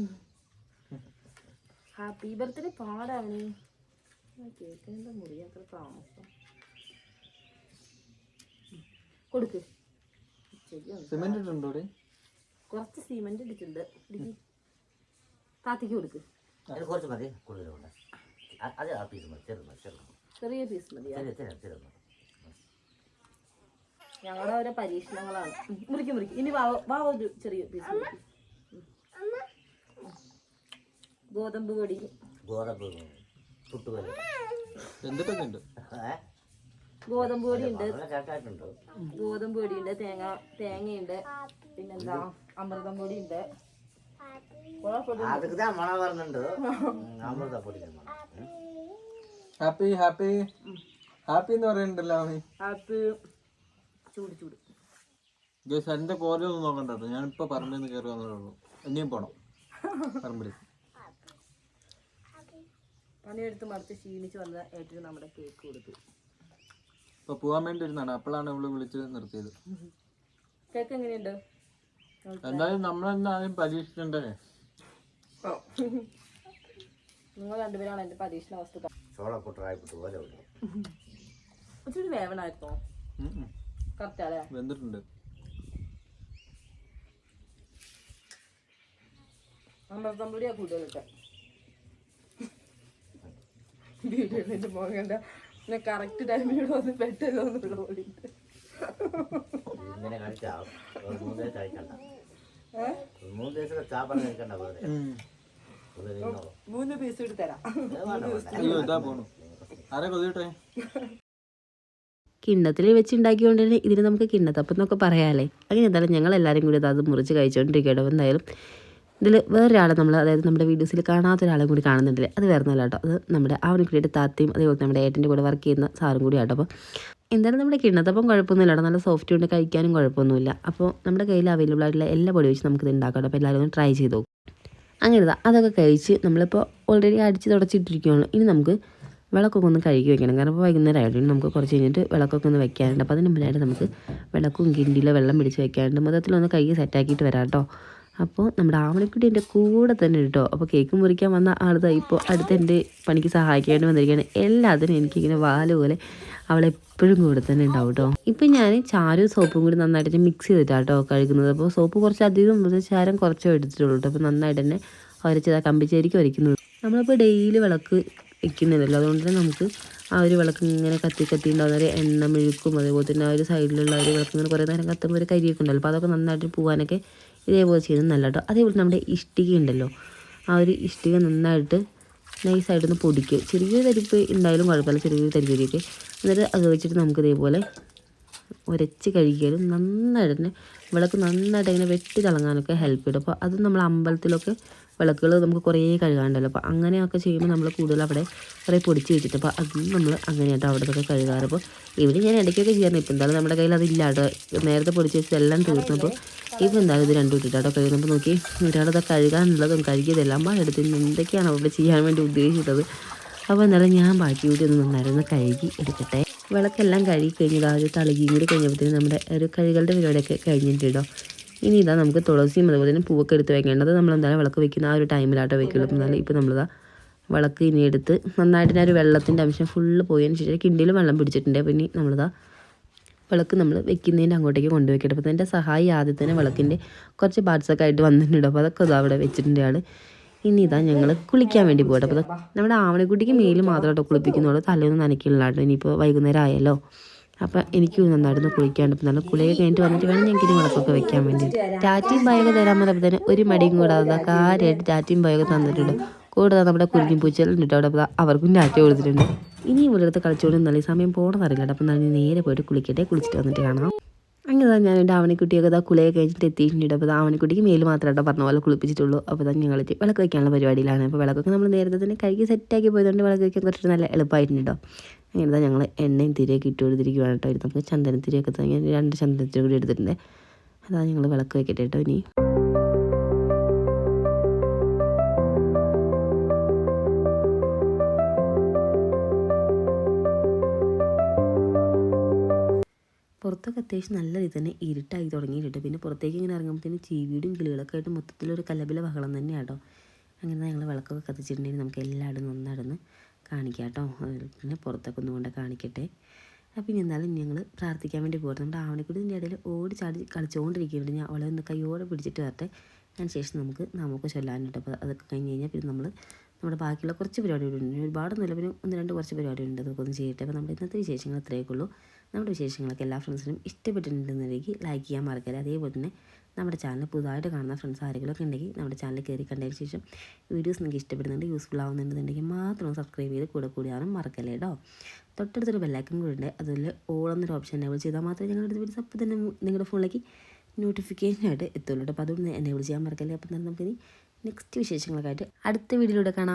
Happy birthday പാടാവണി. കേൾക്കേണ്ട മുറി അത്ര താമസം. കൊടുക്ക്. സിമെന്റ് ഇട്ടുണ്ടോ? കുറച്ച് സിമെന്റ് ഇട്ടിട്ടുണ്ട്. താത്തിക്ക് കൊടുക്ക്. കുറച്ച് മതി, ചെറിയ പീസ് മതിയാ. ഞങ്ങളുടെ ഓരോ പരീക്ഷണങ്ങളാണ്. മുറിക്ക്. ഇനി വാ ഒരു ചെറിയ പീസ്. ഗോതമ്പ് പൊടി, ഗോതമ്പ് പൊടിയുണ്ട്, തേങ്ങയുണ്ട്, പിന്നെന്താ അമൃതം പൊടിയുണ്ട്. ഹാപ്പി ഹാപ്പി ഹാപ്പി എന്ന് പറയുന്നുണ്ടല്ലോ. ഹാപ്പി ചൂട് എന്റെ കോലൊന്നും നോക്കണ്ടോ, ഞാനിപ്പോ പറമ്പിൽ കയറി വന്നേ. ഇനിയും പോണം പറമ്പിൽ. പണിയെടുത്ത് മറിച്ച് ക്ഷീണിച്ച് വന്ന ഏട്ടിന് നമ്മുടെ കേക്ക് കൊടുത്തു. ഇപ്പൊ പോവാൻ വേണ്ടി ഇരുന്നാണ്, അപ്പോഴാണ് അവള് വിളിച്ച് നിർത്തിയത്. കേക്ക് എങ്ങനെയുണ്ട്? എന്തായാലും നമ്മളെന്തായാലും പരീക്ഷിക്കണ്ടേ. നിങ്ങൾ രണ്ടുപേരാണ് എന്റെ പരീക്ഷണ വസ്തു. ഒത്തിരി വേവനായിരുന്നോ? കറക്റ്റാല്ലേ? വെന്തിട്ടുണ്ട്. അമൃതം പൊടിയാ കൂടുതലിട്ട്. വീഡിയോന്റെ മോങ്ങണ്ട കറക്റ്റ് ടൈമിൽ വന്ന് പെട്ടല്ലോന്നുള്ള പോലെ. മൂന്ന് പീസ് ഇട്ട് തരാം. കിണ്ണത്തിൽ വെച്ചുണ്ടാക്കിയോണ്ട് തന്നെ ഇതിന് നമുക്ക് കിണ്ണത്തപ്പം എന്നൊക്കെ പറയാമല്ലേ. അങ്ങനെ എന്തായാലും ഞങ്ങൾ എല്ലാവരും കൂടി അത് മുറിച്ച് കഴിച്ചുകൊണ്ടിരിക്കുകയാണ്. എന്തായാലും ഇതിൽ വേറൊരാളെ നമ്മൾ, അതായത് നമ്മുടെ വീഡിയോസിൽ കാണാത്ത ഒരാളെ കൂടി കാണുന്നുണ്ടല്ലേ, അത് വേറൊന്നുമല്ല കേട്ടോ. അത് നമ്മുടെ അവനക്കുട്ടിയുടെ താത്തയും അതേപോലെ നമ്മുടെ ഏട്ടൻ്റെ കൂടെ വർക്ക് ചെയ്യുന്ന സാറും കൂടി ആട്ടോ. അപ്പോൾ എന്തായാലും നമ്മുടെ കിണ്ണത്തപ്പം കുഴപ്പമൊന്നുമില്ല കേട്ടോ, നല്ല സോഫ്റ്റ് കൊണ്ട് കഴിക്കാനും കുഴപ്പമൊന്നുമില്ല. അപ്പോൾ നമ്മുടെ കയ്യിൽ അവൈലബിൾ ആയിട്ടുള്ള എല്ലാ പൊടി വെച്ച് നമുക്കിത് ഉണ്ടാക്കാം. അപ്പോൾ എല്ലാവരും ഒന്ന് ട്രൈ ചെയ്ത് നോക്കും. അങ്ങനെ അതൊക്കെ കഴിച്ച് നമ്മളിപ്പോൾ ഓൾറെഡി അടിച്ച് തുടച്ചിട്ടിരിക്കുകയാണ്. ഇനി നമുക്ക് വിളക്കൊക്കെ ഒന്ന് കഴുകി വെക്കണം. കാരണം ഇപ്പോൾ വൈകുന്നേരം ആയിട്ട് നമുക്ക് കുറച്ച് കഴിഞ്ഞിട്ട് വിളക്കൊക്കെ ഒന്ന് വെക്കാനുണ്ട്. അപ്പോൾ അതിന് മുന്നായിട്ട് നമുക്ക് വിളക്കും കിണ്ടിയിലോ വെള്ളം പിടിച്ച് വെക്കാനുണ്ട്. മൊത്തത്തിലൊന്ന് കഴുകി സെറ്റാക്കിയിട്ട് വരാം കേട്ടോ. അപ്പോൾ നമ്മുടെ ആവണിക്കുട്ടി എൻ്റെ കൂടെ തന്നെ കേട്ടോ. അപ്പോൾ കേക്ക് മുറിക്കാൻ വന്ന ആളുതാ ഇപ്പോൾ അടുത്ത് എൻ്റെ പണിക്ക് സഹായിക്കാണ്ട് വന്നിരിക്കുകയാണ്. എല്ലാത്തിനും എനിക്കിങ്ങനെ വാല് പോലെ അവളെപ്പോഴും കൂടെ തന്നെ ഉണ്ടാവും കേട്ടോ. ഇപ്പം ഞാൻ ചാരും സോപ്പും കൂടി നന്നായിട്ട് മിക്സ് ചെയ്തിട്ടാണ് കേട്ടോ കഴുകുന്നത്. അപ്പോൾ സോപ്പ് കുറച്ചധികം ചാരം കുറച്ചോ എടുത്തിട്ടുള്ളൂ കേട്ടോ. അപ്പോൾ നന്നായിട്ട് തന്നെ ഉരച്ചതാ കമ്പിച്ചേരിക്ക് വരയ്ക്കുന്നത്. നമ്മളിപ്പോൾ ഡെയിലി വിളക്ക് വയ്ക്കുന്നില്ലല്ലോ, അതുകൊണ്ട് തന്നെ നമുക്ക് ആ ഒരു വിളക്ക് ഇങ്ങനെ കത്തി ഉണ്ടാകുന്ന ഒരു എണ്ണ മെഴുക്കും അതേപോലെ തന്നെ ആ ഒരു സൈഡിലുള്ള ഒരു വിളക്ക് ഇങ്ങനെ കുറേ നേരം കത്തുമ്പോൾ ഒരു കരിയൊക്കെ ഉണ്ടല്ലോ. അപ്പോൾ അതൊക്കെ നന്നായിട്ട് പോകാനൊക്കെ ഇതേപോലെ ചെയ്യുന്നത് നല്ല കേട്ടോ. അതേപോലെ നമ്മുടെ ഇഷ്ടിക ഉണ്ടല്ലോ, ആ ഒരു ഇഷ്ടിക നന്നായിട്ട് നൈസായിട്ടൊന്ന് പൊടിക്കുക. ചെറിയൊരു തരിപ്പ് ഉണ്ടായാലും കുഴപ്പമില്ല, ചെറിയൊരു തരിപ്പൊരിയൊക്കെ. എന്നിട്ട് അത് വെച്ചിട്ട് നമുക്ക് ഇതേപോലെ ഉരച്ച് കഴുകിയാലും നന്നായിട്ട് തന്നെ വിളക്ക് നന്നായിട്ട് ഇങ്ങനെ വെട്ടി തിളങ്ങാനൊക്കെ ഹെൽപ്പ് ചെയ്യും. അപ്പോൾ അത് നമ്മൾ അമ്പലത്തിലൊക്കെ വിളക്കുകൾ നമുക്ക് കുറേ കഴുകാണ്ടല്ലോ. അപ്പോൾ അങ്ങനെയൊക്കെ ചെയ്യുമ്പോൾ നമ്മൾ കൂടുതൽ അവിടെ കുറേ പൊടിച്ച് വെച്ചിട്ട് അപ്പോൾ അതും നമ്മൾ അങ്ങനെയായിട്ട് അവിടെ നിന്നൊക്കെ കഴുകാറ്. അപ്പോൾ ഇവിടെ ഞാൻ ഇടയ്ക്കൊക്കെ ചെയ്യാറുണ്ട്. ഇപ്പോൾ എന്തായാലും നമ്മുടെ കയ്യിൽ അതില്ല കേട്ടോ, നേരത്തെ പൊടിച്ച് വെച്ചതെല്ലാം തീർന്നപ്പോൾ ഇപ്പോൾ എന്തായാലും ഇത് രണ്ടും ഇട്ടിട്ടാട്ടോ കഴുകുന്നപ്പോൾ നോക്കി ഒരാളത് കഴുകാനുള്ളതും കഴുകിയതെല്ലാം എടുത്ത് എന്തൊക്കെയാണ് അവിടെ ചെയ്യാൻ വേണ്ടി ഉദ്ദേശിച്ചത്. അപ്പോൾ എന്തായാലും ഞാൻ ബാക്കി കൂടി ഒന്ന് നന്നായിരുന്നു കഴുകി എടുക്കട്ടെ. വിളക്കെല്ലാം കഴുകി കഴിഞ്ഞത് ആ ഒരു തളികയും കൂടി കഴിഞ്ഞപ്പോഴത്തേനും നമ്മുടെ ഒരു കഴുകളുടെ പരിപാടിയൊക്കെ കഴിഞ്ഞിട്ടുണ്ടോ. ഇനി ഇതാ നമുക്ക് തുളസിയും അതുപോലെ തന്നെ പൂവൊക്കെ എടുത്ത് വെക്കേണ്ടത് നമ്മളെന്തായാലും വിളക്ക് വെക്കുന്ന ആ ഒരു ടൈമിലാട്ടോ വെക്കുള്ളൂ. എന്നാലും ഇപ്പോൾ നമ്മളിതാ വിളക്ക് ഇനി എടുത്ത് നന്നായിട്ട് ആ ഒരു വെള്ളത്തിൻ്റെ അംശം ഫുള്ള് പോയതിന് ശേഷം കിണ്ടിയിൽ വെള്ളം പിടിച്ചിട്ടുണ്ട്. അപ്പോൾ ഇനി നമ്മളിതാ വിളക്ക് നമ്മൾ വെക്കുന്നതിൻ്റെ അങ്ങോട്ടേക്ക് കൊണ്ടുവയ്ക്കട്ടെ. അപ്പോൾ എൻ്റെ സഹായി ആദ്യം തന്നെ വിളക്കിൻ്റെ കുറച്ച് പാർട്സൊക്കെ ആയിട്ട് വന്നിട്ടുണ്ട്. അപ്പോൾ അതൊക്കെ ഇതാ അവിടെ വെച്ചിട്ടുണ്ട് ആൾ. ഇനി ഇതാ ഞങ്ങൾ കുളിക്കാൻ വേണ്ടി പോകട്ടെ. അപ്പോൾ നമ്മുടെ ആവണിക്കുട്ടിക്ക് മേല് മാത്രമായിട്ടോ കുളിപ്പിക്കുന്നുള്ളൂ, തലയൊന്നും നനയ്ക്കില്ല കേട്ടോ. ഇനിയിപ്പോൾ വൈകുന്നേരം ആയല്ലോ, അപ്പോൾ എനിക്ക് നന്നായിരുന്നു കുളിക്കാണ്ട്. ഇപ്പോൾ നല്ല കുളിയൊക്കെ കഴിഞ്ഞിട്ട് വന്നിട്ട് വേണം ഞങ്ങൾക്ക് ഇനി വിളക്കൊക്കെ വെക്കാൻ വേണ്ടി. ടാറ്റയും ബയൊക്കെ തരാൻ പറഞ്ഞപ്പോൾ തന്നെ ഒരു മടിയും കൂടാതെ കാര്യമായിട്ട് ടാറ്റയും ബയൊക്കെ തന്നിട്ടുണ്ട്. കൂടാതെ നമ്മുടെ കുരുങ്ങി പൂച്ചകളുണ്ട് കേട്ടോ, അവിടെ അവർക്കും ടാറ്റ കൊടുത്തിട്ടുണ്ട്. ഇനി ഇവിടെ അടുത്ത് കളിച്ചുകൊണ്ട് നല്ല സമയം പോകണമെന്നറിയില്ല. അപ്പം ഞാൻ നേരെ പോയിട്ട് കുളിക്കട്ടെ, കുളിച്ചിട്ട് വന്നിട്ട് കാണാം. അങ്ങനെ ഞാൻ എൻ്റെ ആവണിക്കുട്ടിയൊക്കെ ഇതാ കുളിയൊക്കെ കഴിഞ്ഞിട്ട് എത്തിയിട്ടുണ്ട്. അപ്പോൾ ആവണിക്കുട്ടിക്ക് മേല് മാത്രമായിട്ടോ പറഞ്ഞ പോലെ കുളിപ്പിച്ചിട്ടുള്ളൂ. അപ്പോൾ തന്നെ ഞങ്ങൾ വിളക്ക് വയ്ക്കാനുള്ള പരിപാടിയിലാണ്. അപ്പോൾ വിളക്കൊക്കെ നമ്മൾ നേരത്തെ തന്നെ കഴുകി സെറ്റാക്കി പോയതുകൊണ്ട് വിളക്ക് വയ്ക്കാൻ കുറച്ച് നല്ല എളുപ്പമായിട്ടുണ്ട് കേട്ടോ. അങ്ങനെ ഞങ്ങൾ എണ്ണയും തിരിയൊക്കെ ഇട്ട് കൊടുത്തിരിക്കുകയാണ് കേട്ടോ. ഇത് നമുക്ക് ചന്ദനത്തിരിയൊക്കെ തന്നെ 2 ചന്ദനത്തിരി കൂടി എടുത്തിട്ടുണ്ട്. അതാ ഞങ്ങൾ വിളക്ക് വയ്ക്കട്ടെ കേട്ടോ. ഇനി പുറത്തൊക്കെ അത്യാവശ്യം നല്ല രീതിയിൽ തന്നെ ഇരുട്ടായി തുടങ്ങിയിട്ടുണ്ട്. പിന്നെ പുറത്തേക്ക് ഇങ്ങനെ ഇറങ്ങുമ്പോഴത്തേന് ചീവീടും കിളികളൊക്കെ ആയിട്ട് മൊത്തത്തിലൊരു കലബില ബഹളം തന്നെയാണ് കേട്ടോ. അങ്ങനെ ഞങ്ങൾ വിളക്കൊക്കെ കത്തിച്ചിട്ടുണ്ടെങ്കിൽ നമുക്ക് എല്ലായിടും നന്നായിട്ടൊന്ന് കാണിക്കാം കേട്ടോ. പിന്നെ പുറത്തൊക്കെ ഒന്നുകൊണ്ട് കാണിക്കട്ടെ. അപ്പം ഇനി എന്നാലും ഞങ്ങൾ പ്രാർത്ഥിക്കാൻ വേണ്ടി പോകട്ടെ. നമ്മുടെ ആവണിക്കുട്ടിൻ്റെ ഇടയിൽ ഓടി ചാടി കളിച്ചുകൊണ്ടിരിക്കുന്നുണ്ട്. ഞാൻ അവളെ ഒന്ന് കൈയോടെ പിടിച്ചിട്ട് വരട്ടെ. അതിന് ശേഷം നമുക്ക് ചൊല്ലാനുണ്ട്. അപ്പോൾ അതൊക്കെ കഴിഞ്ഞ് കഴിഞ്ഞാൽ പിന്നെ നമ്മുടെ ബാക്കിയുള്ള കുറച്ച് പരിപാടികളുണ്ട്. ഒരുപാടൊന്നുമില്ല, പിന്നെ 1-2 കുറച്ച് പരിപാടികളുണ്ട്. അതൊക്കെ ഒന്ന് ചെയ്യട്ടെ. അപ്പോൾ നമ്മുടെ ഇന്നത്തെ വിശേഷങ്ങൾ ഇത്രയൊക്കെ ഉള്ളൂ. നമ്മുടെ വിശേഷങ്ങളൊക്കെ എല്ലാ ഫ്രണ്ട്സിനും ഇഷ്ടപ്പെട്ടിട്ടുണ്ടെന്നുണ്ടെങ്കിൽ ലൈക്ക് ചെയ്യാൻ മറക്കരുത്. അതേപോലെ തന്നെ നമ്മുടെ ചാനൽ പുതുതായിട്ട് കാണുന്ന ഫ്രണ്ട്സ് ആരെങ്കിലുമൊക്കെ ഉണ്ടെങ്കിൽ നമ്മുടെ ചാനൽ കയറി കണ്ടതിന് ശേഷം വീഡിയോസ് നിങ്ങൾക്ക് ഇഷ്ടപ്പെടുന്നുണ്ട്, യൂസ്ഫുൾ ആവുന്നുണ്ടെന്നുണ്ടെങ്കിൽ മാത്രം സബ്സ്ക്രൈബ് ചെയ്ത് കൂടിയാനും മറക്കല്ലേ കേട്ടോ. തൊട്ടടുത്തൊരു ബെല്ലൈക്കൺ കൂടെ ഉണ്ട്, അതിൽ ഓൾ എന്നൊരു ഓപ്ഷൻ എനേബിൾ ചെയ്താൽ മാത്രമേ ഞങ്ങളുടെ വീഡിയോസ് അപ്പോൾ തന്നെ നിങ്ങളുടെ ഫോണിലേക്ക് നോട്ടിഫിക്കേഷനായിട്ട് എത്തുള്ളൂ. അപ്പോൾ അതുകൊണ്ട് എനേബിൾ ചെയ്യാൻ മറക്കല്ലേ. അപ്പം തന്നെ നമുക്കിനി നെക്സ്റ്റ് വിശേഷങ്ങളൊക്കെ ആയിട്ട് അടുത്ത വീഡിയോയിലൂടെ കാണാം.